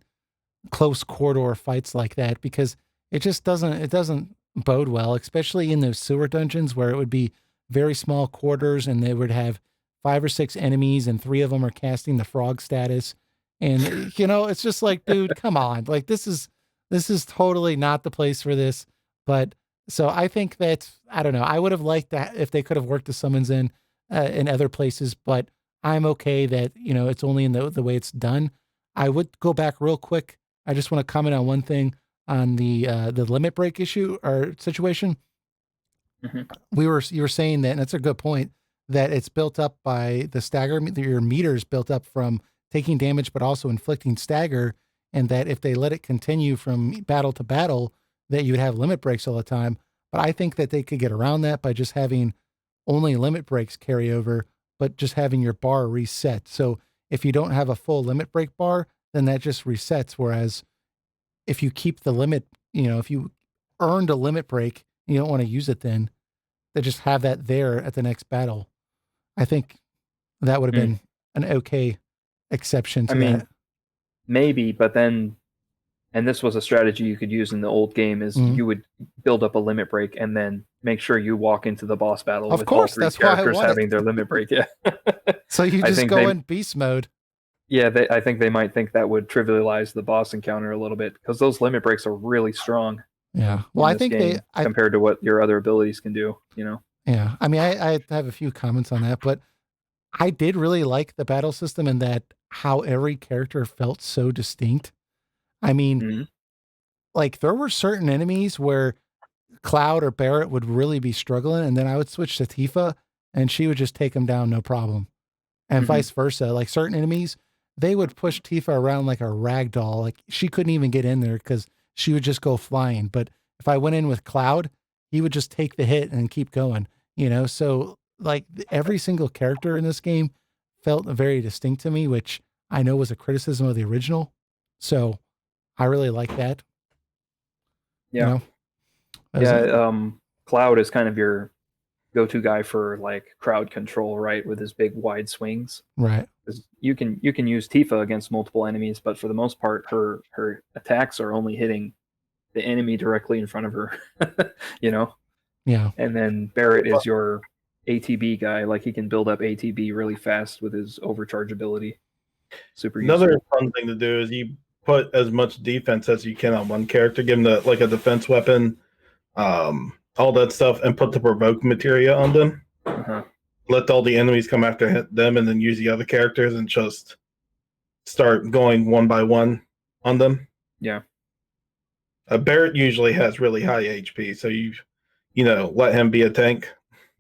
close corridor fights like that, because it doesn't bode well, especially in those sewer dungeons where it would be very small quarters and they would have 5 or 6 enemies and 3 of them are casting the frog status. And it's just like, dude, come on. Like this is totally not the place for this. But so I think that I don't know. I would have liked that if they could have worked the summons in other places, but I'm okay that, it's only in the way it's done. I would go back real quick. I just want to comment on one thing on the limit break issue or situation. Mhm. You were saying that, and that's a good point, that it's built up by the stagger. Your meter's built up from taking damage, but also inflicting stagger, and that if they let it continue from battle to battle, that you would have limit breaks all the time. But I think that they could get around that by just having only limit breaks carry over, but just having your bar reset. So if you don't have a full limit break bar, then that just resets. Whereas if you keep the limit, if you earned a limit break, you don't want to use it then, they just have that there at the next battle. I think that would have been an okay exception to I mean, that. maybe, but then, and this was a strategy you could use in the old game, is Mhm. you would build up a limit break and then make sure you walk into the boss battle Of with all course, three that's why I characters want having it. their limit break. Yeah. So you I just think go they, in beast mode. yeah, I think they might think that would trivialize the boss encounter a little bit, because those limit breaks are really strong Yeah. Well, in I this think game compared to what your other abilities can do. yeah. I mean, I have a few comments on that, but I did really like the battle system and that how every character felt so distinct. I mean, Mhm. like there were certain enemies where Cloud or Barrett would really be struggling, and then I would switch to Tifa, and she would just take them down, no problem. And Mhm. vice versa. Like certain enemies, they would push Tifa around like a rag doll. Like she couldn't even get in there because she would just go flying. But if I went in with Cloud, he would just take the hit and keep going. So like every single character in this game felt very distinct to me, which I know was a criticism of the original. So I really like that. You Yeah. know, as Yeah. a, Cloud is kind of your go-to guy for like crowd control, right? With his big wide swings. right. 'Cause you can use Tifa against multiple enemies, but for the most part, her attacks are only hitting the enemy directly in front of her. you know. Yeah. And then Barrett is your ATB guy. Like he can build up ATB really fast with his overcharge ability. Super Another useful. fun thing to do is you put as much defense as you can on one character, give them like a defense weapon, all that stuff, and put the provoke materia on them. Uh-huh. Let all the enemies come after them, and then use the other characters and just start going one by one on them. Yeah. Barrett usually has really high HP, so let him be a tank.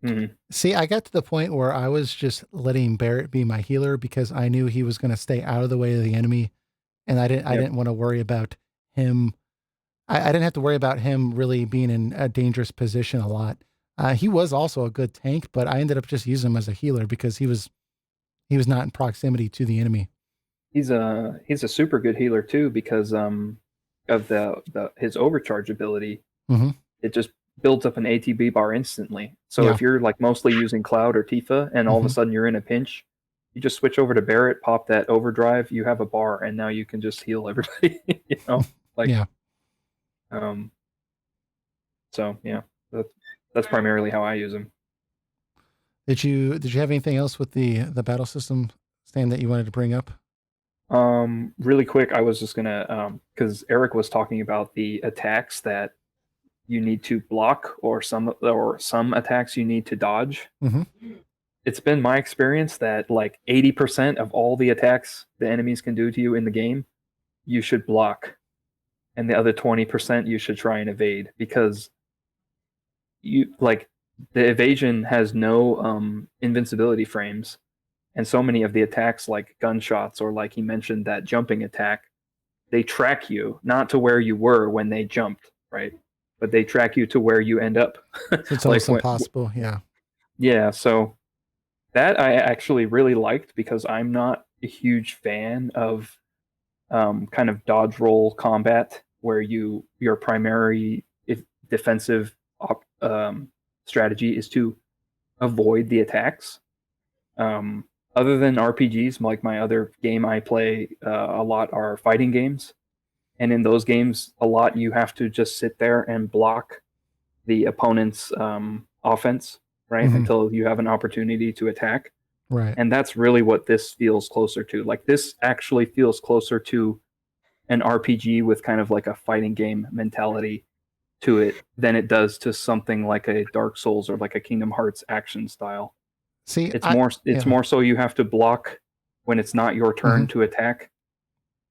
Mm-hmm. See, I got to the point where I was just letting Barrett be my healer because I knew he was going to stay out of the way of the enemy, and I Yep. didn't want to worry about him. I didn't have to worry about him really being in a dangerous position a lot. He was also a good tank, but I ended up just using him as a healer because he was not in proximity to the enemy. He's a super good healer too, because of the his overcharge ability. Mm-hmm. It just builds up an ATB bar instantly. So Yeah. if you're like mostly using Cloud or Tifa, and all of a sudden you're in a pinch, you just switch over to Barrett, pop that overdrive, you have a bar, and now you can just heal everybody. Like Yeah. um. So yeah, that's primarily how I use him. Did you have anything else with the battle system, Stan, that you wanted to bring up? Really quick, I was just gonna because Eric was talking about the attacks that you need to block, or some attacks you need to dodge. Mm-hmm. It's been my experience that like 80% of all the attacks the enemies can do to you in the game, you should block, and the other 20% you should try and evade, because you like the evasion has no invincibility frames, and so many of the attacks like gunshots, or like he mentioned that jumping attack, they track you not to where you were when they jumped, right? But they track you to where you end up. So it's like almost impossible. Yeah. yeah, so that I actually really liked, because I'm not a huge fan of kind of dodge roll combat where your primary defensive strategy is to avoid the attacks. Other than RPGs, like my other game I play a lot are fighting games, and in those games, a lot you have to just sit there and block the opponent's offense, right, Mm-hmm. until you have an opportunity to attack. Right. And that's really what this feels closer to. Like, this actually feels closer to an RPG with kind of like a fighting game mentality to it than it does to something like a Dark Souls or like a Kingdom Hearts action style. See, It's more so you have to block when it's not your turn Mhm. to attack,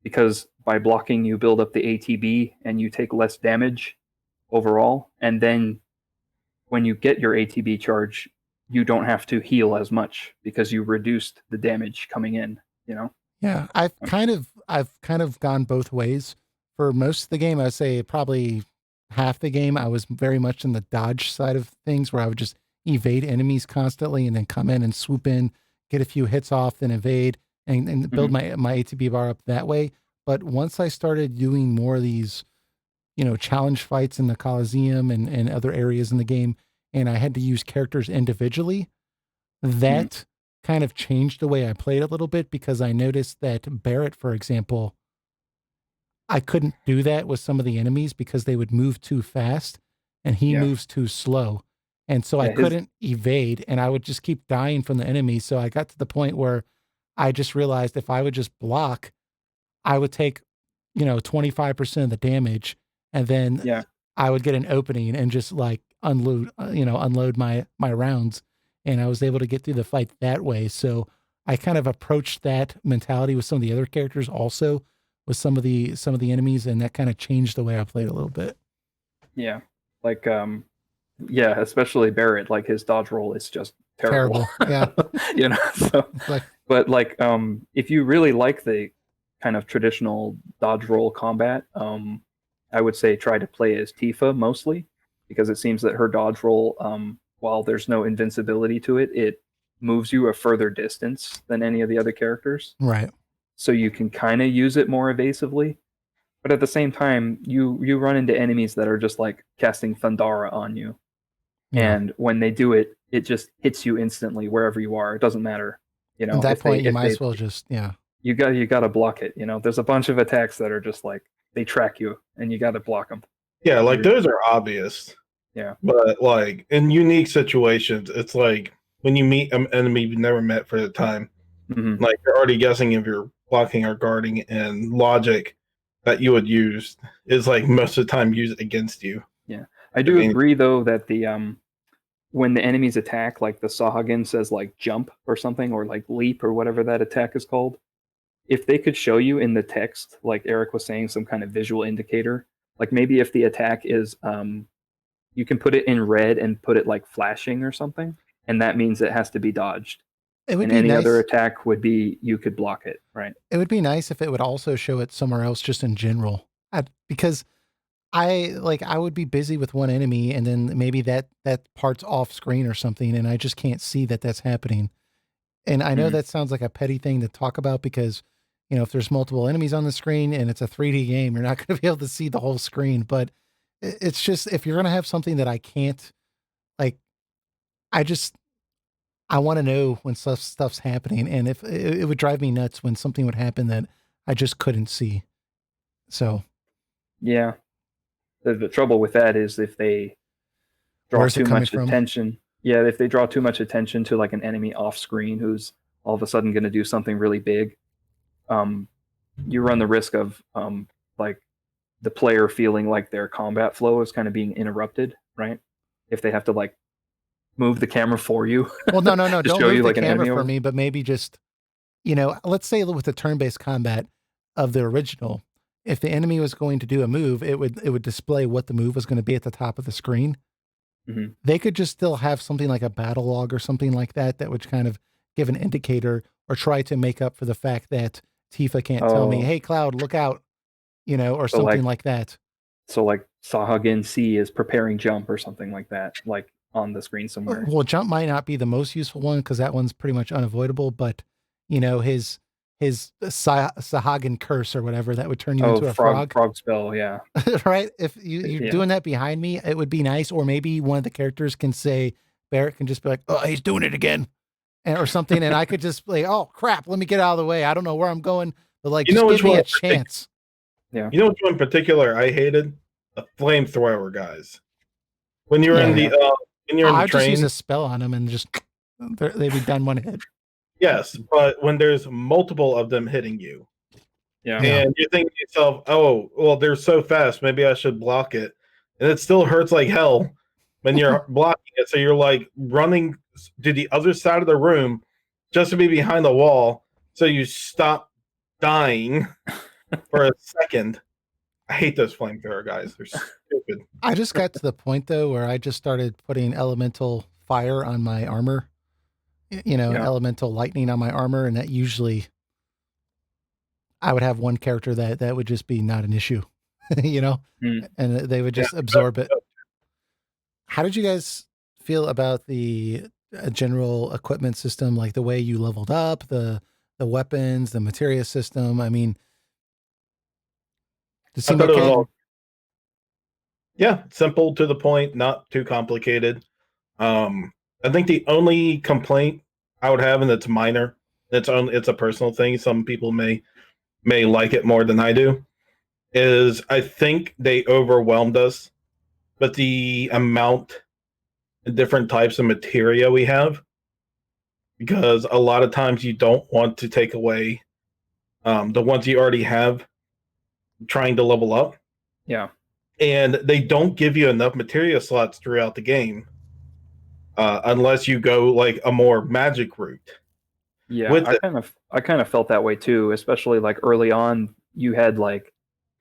because by blocking you build up the ATB and you take less damage overall, and then when you get your ATB charge, you don't have to heal as much because you reduced the damage coming in, you know? Yeah, I've kind of gone both ways. For most of the game, I'd say probably half the game, I was very much in the dodge side of things, where I would just evade enemies constantly and then come in and swoop in, get a few hits off, then evade and build my ATB bar up that way. But once I started doing more of these, challenge fights in the Coliseum and other areas in the game, and I had to use characters individually, that kind of changed the way I played a little bit, because I noticed that Barrett, for example, I couldn't do that with some of the enemies because they would move too fast and he Yeah. moves too slow. And so I Yeah, couldn't evade and I would just keep dying from the enemy. So I got to the point where I just realized if I would just block, I would take, 25% of the damage, and then Yeah. I would get an opening and just like unload my rounds, and I was able to get through the fight that way. So I kind of approached that mentality with some of the other characters also, with some of the enemies, and that kind of changed the way I played a little bit. Yeah. Like, yeah, especially Barrett, like his dodge roll is just terrible. Yeah. So, It's like, but like, if you really like the kind of traditional dodge roll combat, I would say try to play as Tifa mostly, because it seems that her dodge roll, while there's no invincibility to it, it moves you a further distance than any of the other characters. right. So you can kind of use it more evasively. But at the same time, you run into enemies that are just like casting Thundara on you. Yeah. And when they do it, it just hits you instantly wherever you are. It doesn't matter. At that point, you might they as well just, you got to block it. There's a bunch of attacks that are just like they track you, and you got to block them. Yeah, like those are obvious. Yeah. But like in unique situations, it's like when you meet an enemy you've never met for the time, like you're already guessing if you're blocking or guarding, and logic that you would use is like most of the time used against you. Yeah. I do agree though that the when the enemies attack, like the Sahagin says like jump or something, or like leap or whatever that attack is called. If they could show you in the text, like Eric was saying, some kind of visual indicator, like maybe if the attack is you can put it in red and put it like flashing or something, and that means it has to be dodged. It would And be any nice. other attack would be you could block it, right? It would be nice if it would also show it somewhere else, just in general, because I would be busy with one enemy, and then maybe that part's off screen or something, and I just can't see that that's happening. And I know that sounds like a petty thing to talk about, because if there's multiple enemies on the screen and it's a 3D game, you're not going to be able to see the whole screen. But it's just, if you're going to have something that I can't, like, I want to know when stuff's happening, and if it would drive me nuts when something would happen that I just couldn't see. So yeah, the trouble with that is if they draw too much attention. Yeah, if they draw too much attention to like an enemy off screen who's all of a sudden going to do something really big, you run the risk of like the player feeling like their combat flow is kind of being interrupted, right? If they have to like move the camera for you. Well, no, don't move the like camera for me, but maybe just, let's say with the turn-based combat of the original, if the enemy was going to do a move, it would display what the move was going to be at the top of the screen. They could just still have something like a battle log or something like that would kind of give an indicator, or try to make up for the fact that Tifa can't tell me, hey, Cloud, look out, or so something like that. So like Sahagin C is preparing jump or something like that, like on the screen somewhere. Well, jump might not be the most useful one, because that one's pretty much unavoidable, but his Sahagin curse or whatever, that would turn you into a frog spell. Yeah. Right. If you're doing that behind me, it would be nice. Or maybe one of the characters can say, Barrett can just be like, oh, he's doing it again, or something. And I could just be like, oh crap, let me get out of the way. I don't know where I'm going, but like, just give me a chance. Yeah. You know which one in particular I hated? The flamethrower guys. When you're in the when you're in the train, just use a spell on them and just they'd be done one hit. Yes, but when there's multiple of them hitting you, Yeah. and you think to yourself, "Oh, well, they're so fast. Maybe I should block it," and it still hurts like hell when you're blocking it. So you're like running to the other side of the room just to be behind the wall, so you stop dying for a second. I hate those flamethrower guys. They're stupid. I just got to the point though where I just started putting elemental fire on my armor, and elemental lightning on my armor, and that usually I would have one character that would just be not an issue, and they would just absorb it. How did you guys feel about the general equipment system, like the way you leveled up, the weapons, the materia system? I mean, does it seem okay? Yeah, simple to the point, not too complicated. I think the only complaint I would have, and it's minor, it's a personal thing. Some people may like it more than I do. Is I think they overwhelmed us with the amount and different types of materia we have, because a lot of times you don't want to take away the ones you already have trying to level up. Yeah. And they don't give you enough materia slots throughout the game unless you go like a more magic route. Yeah, I kind of felt that way too, especially like early on. You had like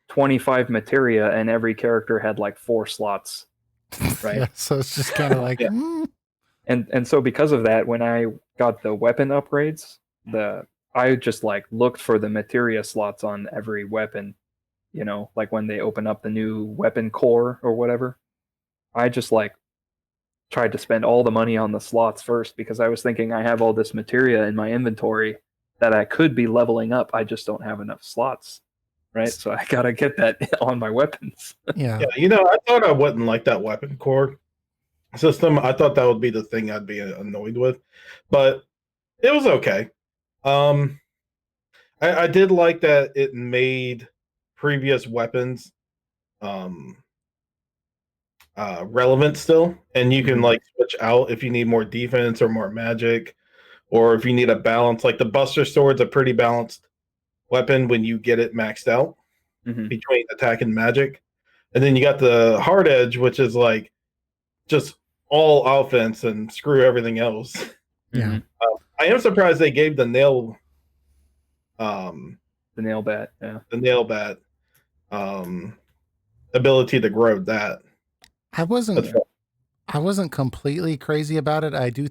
25 materia, and every character had like 4 slots, right? Yeah, so it's just kind of like, And so because of that, when I got the weapon upgrades, I just like looked for the materia slots on every weapon, like when they open up the new weapon core or whatever. I just like tried to spend all the money on the slots first, because I was thinking I have all this materia in my inventory that I could be leveling up. I just don't have enough slots, right? So I gotta get that on my weapons. Yeah. I thought I wouldn't like that weapon core system. I thought that would be the thing I'd be annoyed with, but it was okay. I did like that it made previous weapons relevant still, and you can like switch out if you need more defense or more magic, or if you need a balance. Like the Buster Sword's a pretty balanced weapon when you get it maxed out between attack and magic, and then you got the Hard Edge, which is like just all offense and screw everything else. Yeah. I am surprised they gave the nail bat, yeah. The nail bat ability to grow that. I wasn't completely crazy about it. I do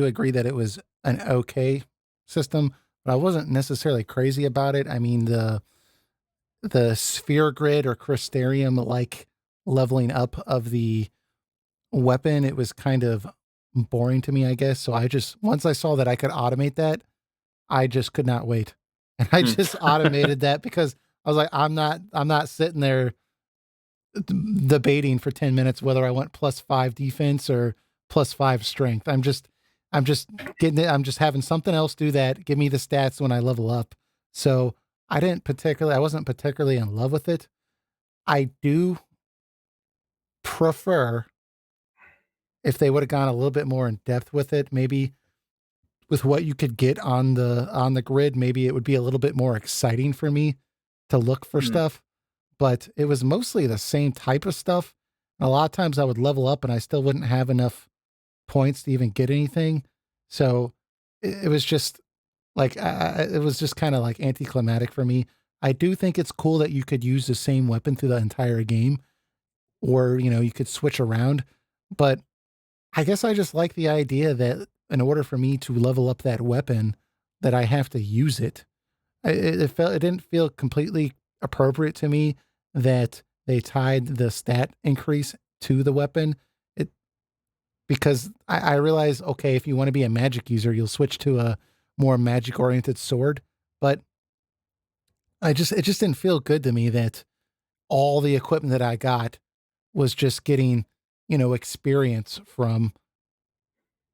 agree that it was an okay system, but I wasn't necessarily crazy about it. I mean, the sphere grid or crystarium like leveling up of the weapon, it was kind of boring to me, I guess. So once I saw that I could automate that, I just could not wait. And I just automated that, because I was like, I'm not sitting there debating for 10 minutes whether I want +5 defense or +5 strength. I'm just getting it. I'm just having something else do that. Give me the stats when I level up. So I wasn't particularly in love with it. I do prefer if they would have gone a little bit more in depth with it, maybe with what you could get on the grid, maybe it would be a little bit more exciting for me to look for stuff. But it was mostly the same type of stuff. And a lot of times I would level up and I still wouldn't have enough points to even get anything. So it was just like, it was just kind of like anticlimactic for me. I do think it's cool that you could use the same weapon through the entire game, or, you could switch around. But I guess I just like the idea that in order for me to level up that weapon, that I have to use it. It didn't feel completely appropriate to me that they tied the stat increase to the weapon. Because I realize, okay, if you want to be a magic user, you'll switch to a more magic oriented sword. But it just didn't feel good to me that all the equipment that I got was just getting, experience from,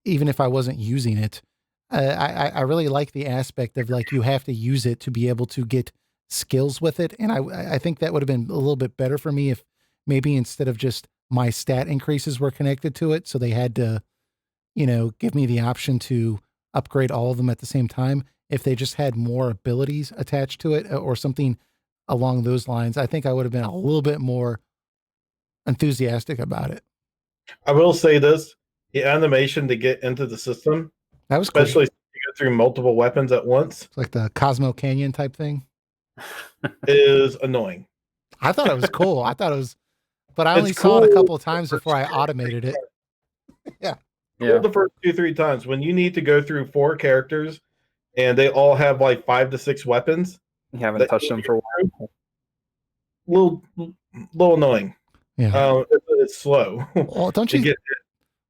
even if I wasn't using it. I really like the aspect of like, you have to use it to be able to get skills with it. And I think that would have been a little bit better for me if maybe instead of just my stat increases were connected to it. So they had to, give me the option to upgrade all of them at the same time. If they just had more abilities attached to it or something along those lines, I think I would have been a little bit more enthusiastic about it. I will say this: the animation to get into the system, That was cool. especially if you go through multiple weapons at once, It's like the Cosmo Canyon type thing. is annoying. I thought it was cool. I thought it was, but I only It's saw it a cool couple of times before I automated it. Yeah. Cool the first 2-3 times. When you need to go through 4 characters and they all have like 5 to 6 weapons, You haven't touched them for a while. Little annoying. Yeah. It's slow. Well, don't you?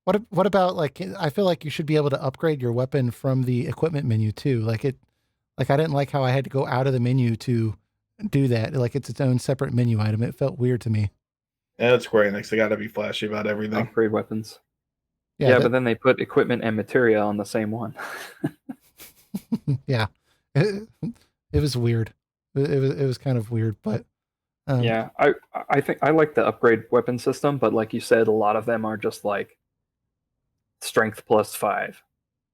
What about like? I feel like you should be able to upgrade your weapon from the equipment menu too. Like I didn't like how I had to go out of the menu to do that. Like it's its own separate menu item. It felt weird to me. Yeah, it's Square Enix. They got to be flashy about everything. Upgrade weapons. Yeah, but then they put equipment and materia on the same one. Yeah, it was weird. It was kind of weird, but yeah, I think I like the upgrade weapon system, but like you said, a lot of them are just like strength +5,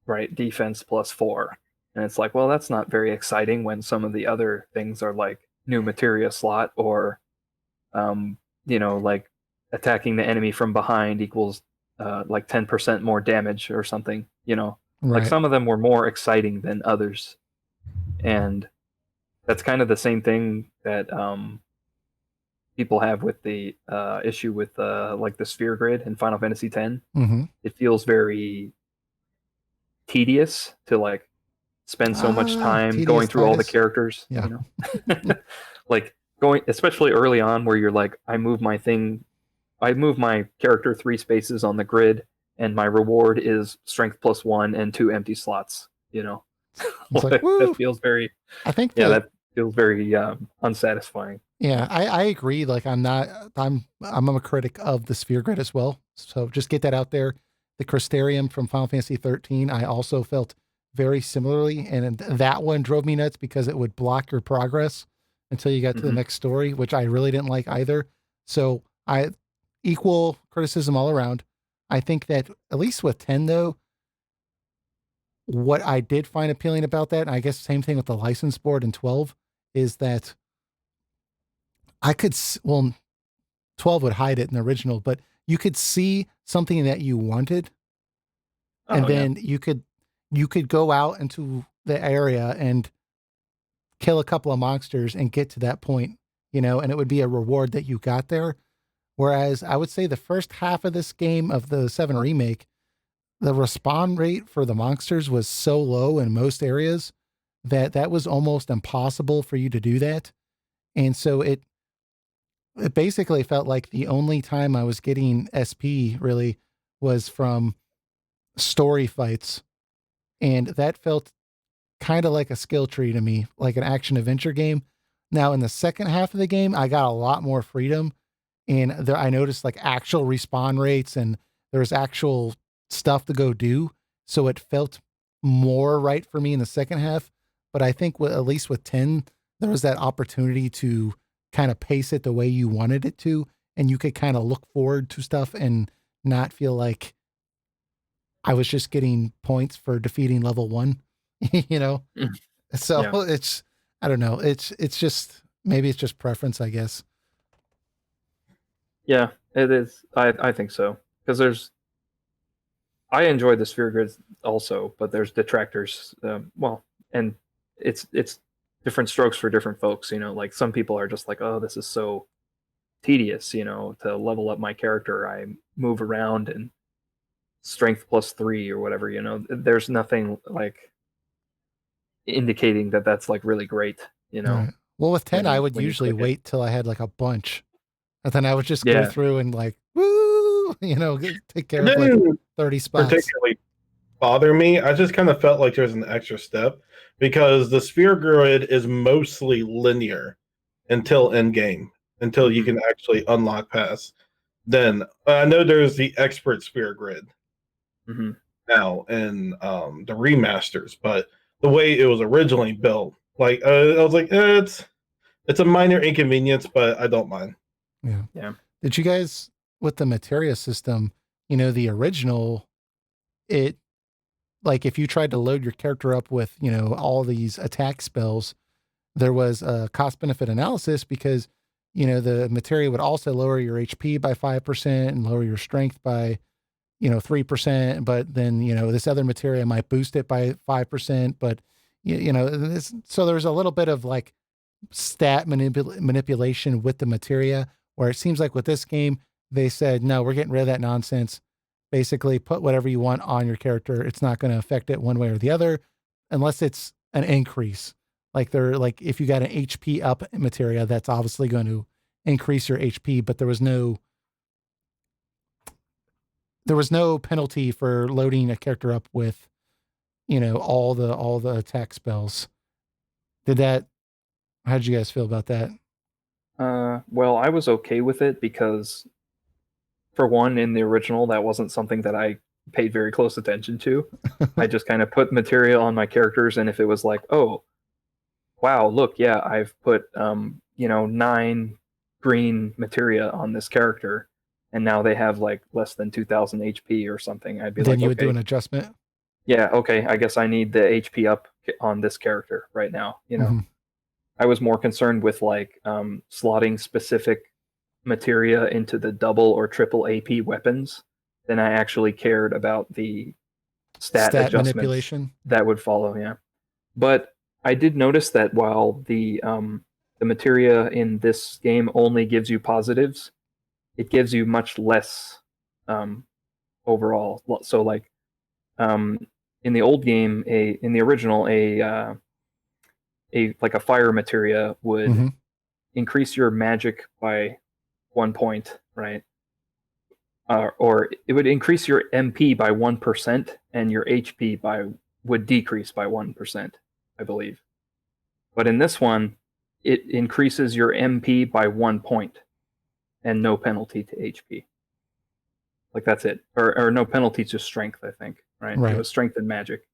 right? Defense +4, and it's like, well, that's not very exciting when some of the other things are like new materia slot or, like attacking the enemy from behind equals like 10% more damage or something. right. Like some of them were more exciting than others, and that's kind of the same thing that people have with the issue with like the sphere grid in Final Fantasy X. Mm-hmm. It feels very tedious to like spend so much time going through all the characters. Yeah. Like going, especially early on, where you're like, I move my character 3 spaces on the grid, and my reward is strength +1 and 2 empty slots. It's like, that feels very. I think that feels very unsatisfying. Yeah, I agree. Like I'm a critic of the sphere grid as well. So just get that out there. The Crystarium from Final Fantasy 13, I also felt very similarly, and that one drove me nuts because it would block your progress until you got to the next story, which I really didn't like either. So I equal criticism all around. I think that at least with 10 though, what I did find appealing about that, and I guess same thing with the license board in 12, is that I could, 12 would hide it in the original, but you could see something that you wanted. And then you could go out into the area and kill a couple of monsters and get to that point, and it would be a reward that you got there. Whereas I would say the first half of this game of the 7 remake, the respawn rate for the monsters was so low in most areas that was almost impossible for you to do that. And so it basically felt like the only time I was getting SP really was from story fights. And that felt kind of like a skill tree to me, like an action adventure game. Now in the second half of the game, I got a lot more freedom, and there I noticed like actual respawn rates and there was actual stuff to go do. So it felt more right for me in the second half. But I think at least with 10, there was that opportunity to kind of pace it the way you wanted it to, and you could kind of look forward to stuff and not feel like I was just getting points for defeating level 1, So it's, I don't know. It's just, maybe it's just preference, I guess. Yeah, it is. I think so. Because I enjoy the sphere grids also, but there's detractors. And it's different strokes for different folks. Like some people are just like, oh, this is so tedious. To level up my character, I move around and strength +3 or whatever. There's nothing like indicating that that's like really great. Right. Well, with 10, I would usually wait till I had like a bunch, and then I would just go through and like, woo, take care of like 30 spots. Particularly bother me. I just kind of felt like there's an extra step because the sphere grid is mostly linear until end game, until you can actually unlock pass. Then I know there's the expert sphere grid now in the remasters, but the way it was originally built, like I was like, it's a minor inconvenience, but I don't mind. Yeah. Did you guys, with the materia system, the original, it like if you tried to load your character up with, all these attack spells, there was a cost benefit analysis because, the materia would also lower your HP by 5% and lower your strength by, 3%. But then, this other materia might boost it by 5%. But, so there's a little bit of like stat manipulation with the materia, where it seems like with this game, they said, no, we're getting rid of that nonsense. Basically, put whatever you want on your character. It's not going to affect it one way or the other, unless it's an increase. Like if you got an HP up materia, that's obviously going to increase your HP, but there was no penalty for loading a character up with, all the attack spells. How did you guys feel about that? Well, I was okay with it because, for one, in the original, that wasn't something that I paid very close attention to. I just kind of put material on my characters, and if it was like, oh, wow, look, yeah, I've put 9 green materia on this character, and now they have like less than 2,000 HP or something, I'd be then like, you would okay, do an adjustment. yeah, okay, I guess I need the HP up on this character right now. Mhm. I was more concerned with like slotting specific materia into the double or triple AP weapons than I actually cared about the stat adjustments manipulation that would follow. Yeah, but I did notice that while the materia in this game only gives you positives, it gives you much less overall. So like in the old game, in the original, a like a fire materia would Mhm. increase your magic by 1 point, right? Or it would increase your MP by 1%, and your HP would decrease by 1%, I believe. But in this one, it increases your MP by 1 point, and no penalty to HP. Like that's it, or no penalty to strength. I think, right? It was strength and magic.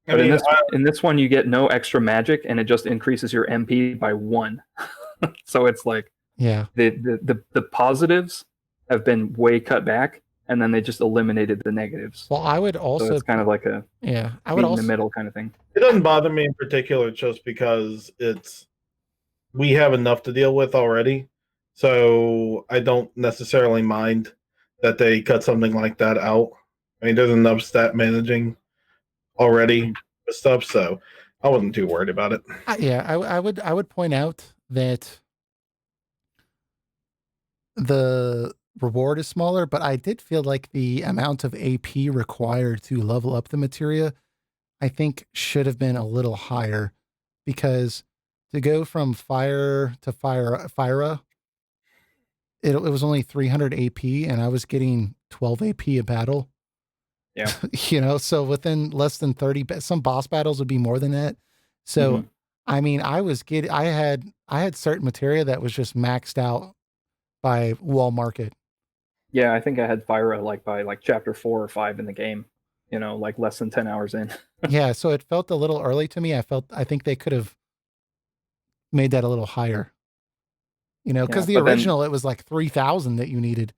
But in this one, you get no extra magic, and it just increases your MP by 1. So it's like, yeah, the positives have been way cut back, and then they just eliminated the negatives. Well, I would also. So it's kind of like a I would meet in the middle kind of thing. It doesn't bother me in particular, just because we have enough to deal with already, so I don't necessarily mind that they cut something like that out. I mean, there's enough stat managing already with stuff, so I wasn't too worried about it. I would point out that the reward is smaller, but I did feel like the amount of AP required to level up the materia, I think, should have been a little higher, because to go from fire to fire, it was only 300 AP, and I was getting 12 AP a battle. Yeah. So within less than 30, some boss battles would be more than that. So, I mean, I had certain materia that was just maxed out by wall market. Yeah, I think I had Fyra like by like chapter 4 or 5 in the game, like less than 10 hours in. Yeah, so it felt a little early to me. I think they could have made that a little higher. Because the original, it was like 3,000 that you needed.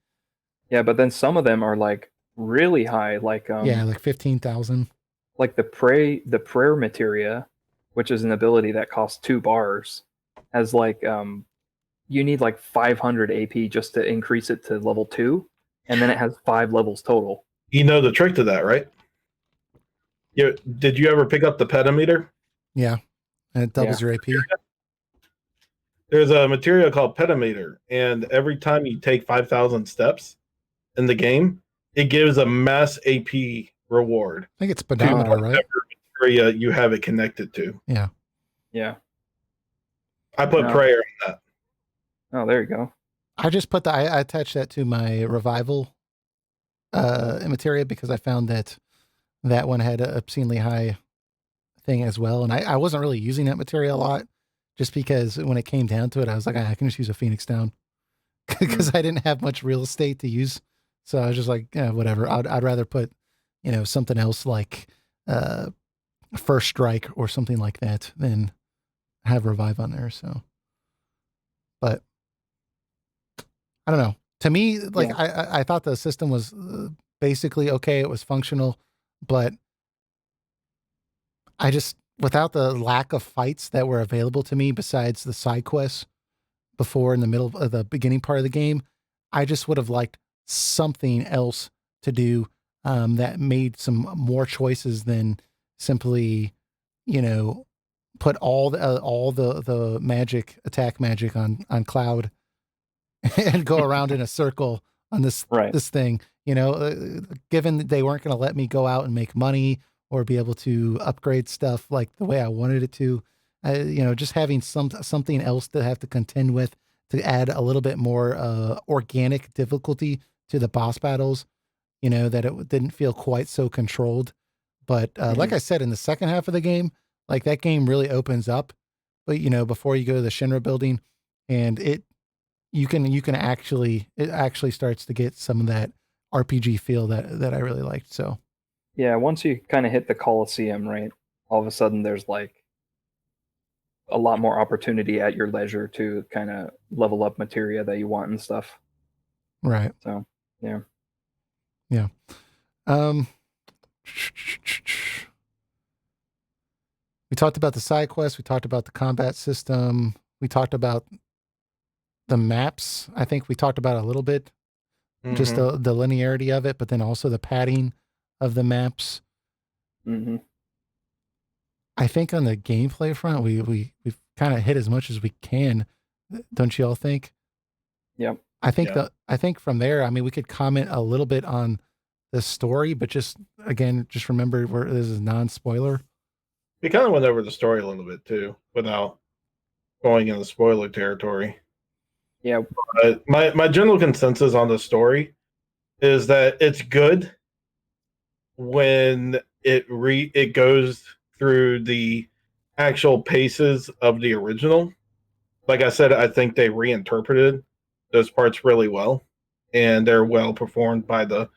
Yeah, but then some of them are like really high, like like 15,000. Like the prayer materia, which is an ability that costs 2 bars, has like you need like 500 AP just to increase it to level 2, and then it has 5 levels total. You know the trick to that, right? Did you ever pick up the petameter? Yeah, and it doubles your AP. There's a material called petameter, and every time you take 5,000 steps in the game, it gives a mass AP reward. I think it's pedometer, right? Area you have it connected to. Yeah. Yeah. I put prayer in that. Oh, there you go. I just put I attached that to my revival materia, because I found that one had an obscenely high thing as well. And I wasn't really using that materia a lot, just because when it came down to it, I was like, I can just use a Phoenix down, because I didn't have much real estate to use. So I was just like, whatever. I'd rather put, something else like First Strike or something like that than have Revive on there. So, but I don't know. To me, like, I thought the system was basically okay. It was functional, but I just, without the lack of fights that were available to me besides the side quests before in the middle of the beginning part of the game, I just would have liked something else to do that made some more choices than simply, you know, put all the magic, attack magic on Cloud and go around in a circle on Right. this thing. You know, given that they weren't going to let me go out and make money or be able to upgrade stuff like the way I wanted it to, you know, just having something else to have to contend with to add a little bit more organic difficulty to the boss battles. You know, that it didn't feel quite so controlled. But like I said, in the second half of the game, like that game really opens up. But you know, before you go to the Shinra building, and you can actually, it actually starts to get some of that RPG feel that I really liked. So Yeah, once you kind of hit the Coliseum, right, all of a sudden there's like a lot more opportunity at your leisure to kind of level up materia that you want and stuff. right, So, yeah. yeah. Um, we talked about the side quests. We talked about the combat system. We talked about the maps. I think we talked about a little bit, just the linearity of it, but then also the padding of the maps. Mm-hmm. I think on the gameplay front, we've kind of hit as much as we can. Don't you all think? Yep. I think from there, I mean, we could comment a little bit on the story, but just again, just remember this is non-spoiler. We kind of went over the story a little bit too, without going into spoiler territory. Yeah. My general consensus on the story is that it's good when it goes through the actual paces of the original. Like I said, I think they reinterpreted those parts really well, and they're well performed by the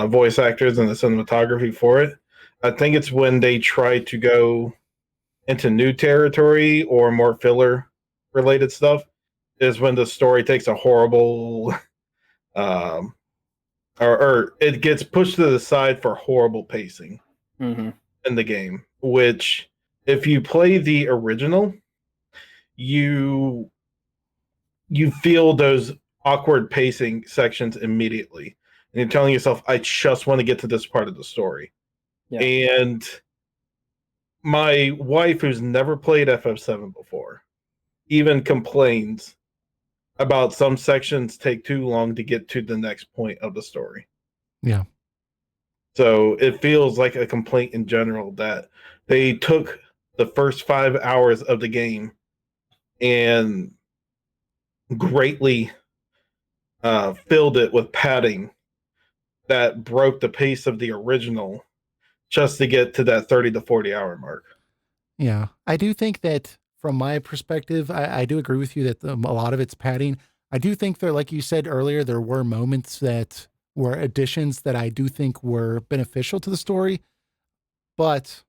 voice actors and the cinematography for it. I think it's when they try to go into new territory or more filler related stuff is when the story takes a horrible um, or it gets pushed to the side for horrible pacing in the game, which if you play the original, you feel those awkward pacing sections immediately. And you're telling yourself, I just want to get to this part of the story. Yeah. And my wife, who's never played FF7 before, even complains about some sections take too long to get to the next point of the story. Yeah. So it feels like a complaint in general that they took the first 5 hours of the game and greatly filled it with padding that broke the pace of the original just to get to that 30 to 40 hour mark. Yeah. I do think that from my perspective, I do agree with you that a lot of it's padding. I do think there, like you said earlier, there were moments that were additions that I do think were beneficial to the story, but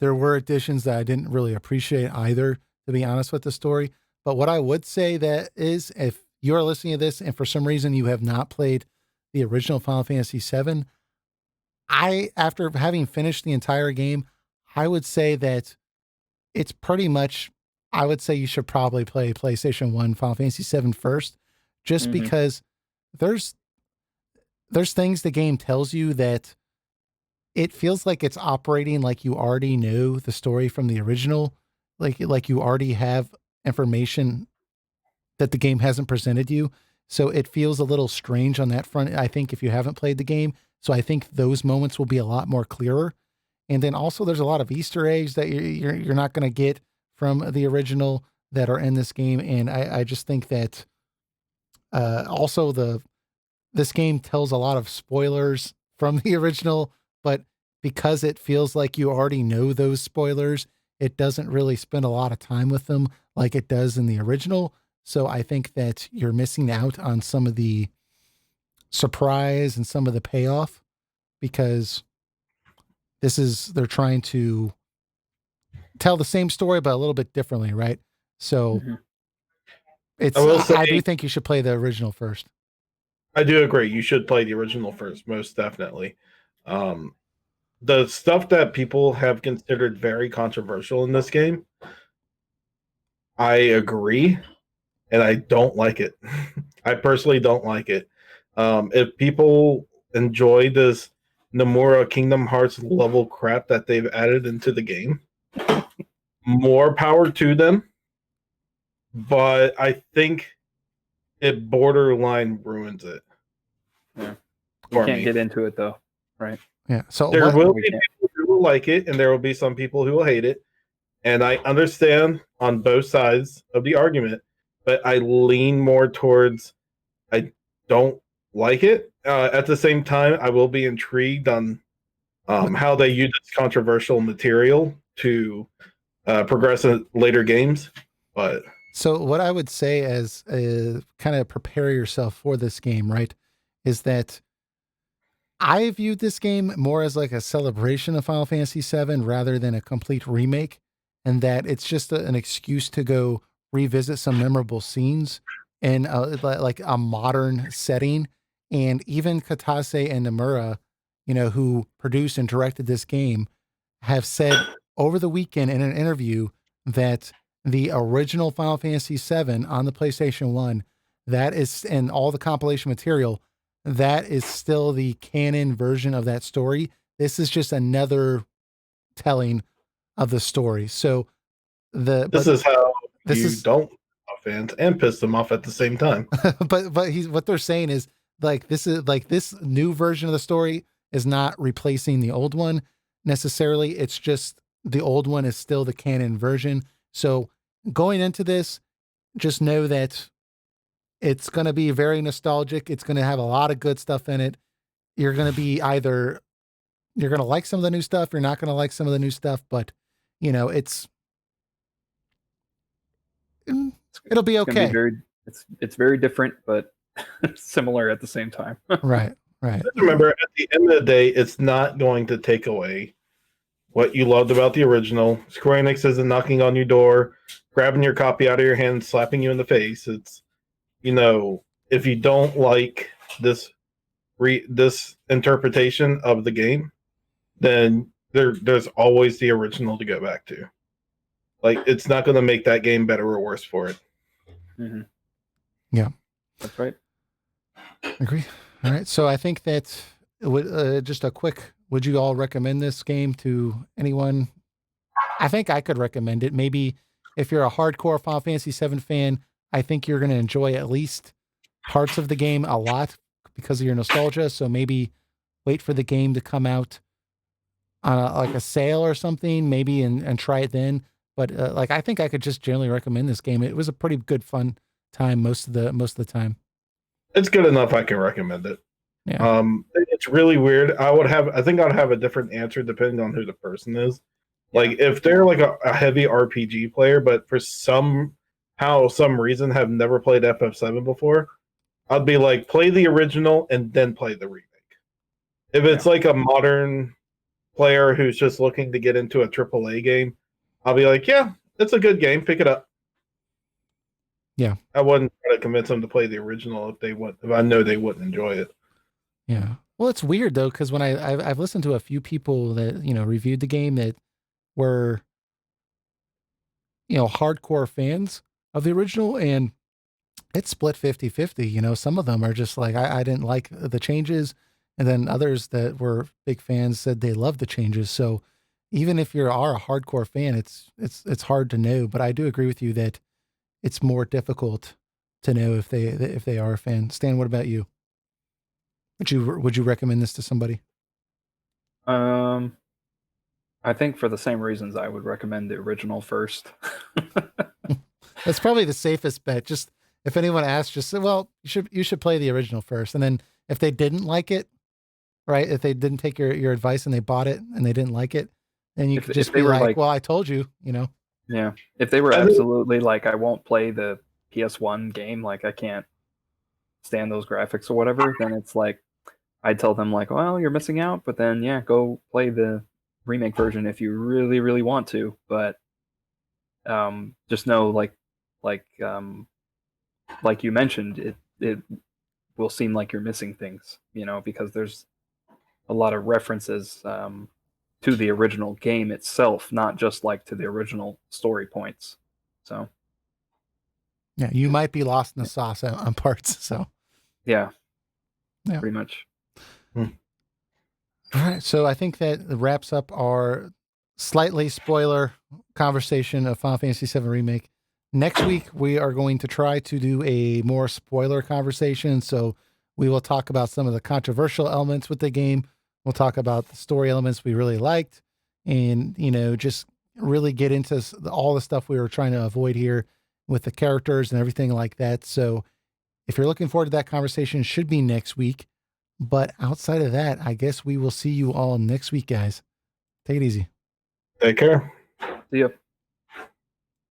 there were additions that I didn't really appreciate either, to be honest with the story. But what I would say that is, if you're listening to this and for some reason you have not played the original Final Fantasy VII, after having finished the entire game, I would say that it's pretty much, I would say you should probably play PlayStation 1 Final Fantasy VII first, just because there's things the game tells you that it feels like it's operating like you already know the story from the original, like you already have information that the game hasn't presented you. So it feels a little strange on that front, I think, if you haven't played the game. So I think those moments will be a lot more clearer. And then also there's a lot of Easter eggs that you're not going to get from the original that are in this game. And I just think that also this game tells a lot of spoilers from the original, but because it feels like you already know those spoilers, it doesn't really spend a lot of time with them like it does in the original. So I think that you're missing out on some of the surprise and some of the payoff, because they're trying to tell the same story but a little bit differently, right? So I do think you should play the original first. I do agree. You should play the original first, most definitely. the stuff that people have considered very controversial in this game, I agree, and I don't like it. I personally don't like it. If people enjoy this Nomura Kingdom Hearts level crap that they've added into the game, more power to them. But I think it borderline ruins it. Yeah. You can't get into it though, right? Yeah. So there what, will be people who will like it, and there will be some people who will hate it. And I understand on both sides of the argument, but I lean more towards I don't like it. At the same time, I will be intrigued on how they use this controversial material to progress in later games. But so what I would say as kind of prepare yourself for this game, right, is that I viewed this game more as like a celebration of Final Fantasy VII rather than a complete remake, and that it's just an excuse to go revisit some memorable scenes in like a modern setting. And even Katase and Nomura, who produced and directed this game, have said over the weekend in an interview that the original Final Fantasy VII on the PlayStation 1, that is, and all the compilation material, that is still the canon version of that story. This is just another telling of the story. So this is how this you is don't off fans and piss them off at the same time. but what they're saying is like this new version of the story is not replacing the old one necessarily. It's just the old one is still the canon version. So going into this, just know that it's going to be very nostalgic. It's going to have a lot of good stuff in it. You're going to be either you're going to like some of the new stuff, you're not going to like some of the new stuff, but it's it'll be okay. It's very different, but similar at the same time. Right. Remember, at the end of the day, it's not going to take away what you loved about the original. Square Enix isn't knocking on your door, grabbing your copy out of your hand, slapping you in the face. It's, if you don't like this this interpretation of the game, then there's always the original to go back to. Like, it's not going to make that game better or worse for it. Mm-hmm. Yeah, that's right. Agree. All right, so I think that just a quick. Would you all recommend this game to anyone? I think I could recommend it. Maybe if you're a hardcore Final Fantasy VII fan, I think you're going to enjoy at least parts of the game a lot because of your nostalgia. So maybe wait for the game to come out on like a sale or something, maybe, and try it then. But I think I could just generally recommend this game. It was a pretty good fun time most of the time. It's good enough I can recommend it. Yeah. It's really weird. I think I'd have a different answer depending on who the person is. Like, if they're like a heavy RPG player, but for some reason have never played FF7 before, I'd be like, play the original and then play the remake. If it's like a modern player who's just looking to get into a AAA game, I'll be like, yeah, it's a good game. Pick it up. Yeah. I wouldn't try to convince them to play the original if I know they wouldn't enjoy it. Yeah. Well, it's weird though, because when I've listened to a few people that reviewed the game that were hardcore fans of the original, and it's split 50-50. Some of them are just like I didn't like the changes, and then others that were big fans said they loved the changes. So even if you are a hardcore fan, it's hard to know. But I do agree with you that it's more difficult to know if they are a fan. Stan, what about you? Would you recommend this to somebody? I think for the same reasons I would recommend the original first. That's probably the safest bet. Just if anyone asks, just say, well, you should play the original first. And then if they didn't like it, right? If they didn't take your advice and they bought it and they didn't like it, then you could just be like, well, I told you, Yeah. If they were absolutely like, I won't play the PS1 game, like I can't stand those graphics or whatever, then it's like, I'd tell them like, well, you're missing out, but then yeah, go play the remake version if you really, really want to. But just know like you mentioned, it will seem like you're missing things, because there's a lot of references to the original game itself, not just like to the original story points. So Yeah, you might be lost in the sauce on parts. So yeah, Yeah. pretty much. all right, so I think that wraps up our slightly spoiler conversation of Final Fantasy VII Remake. Next week, we are going to try to do a more spoiler conversation. So we will talk about some of the controversial elements with the game. We'll talk about the story elements we really liked, and, you know, just really get into all the stuff we were trying to avoid here with the characters and everything like that. So if you're looking forward to that conversation, it should be next week. But outside of that, I guess we will see you all next week, guys. Take it easy. Take care. See ya.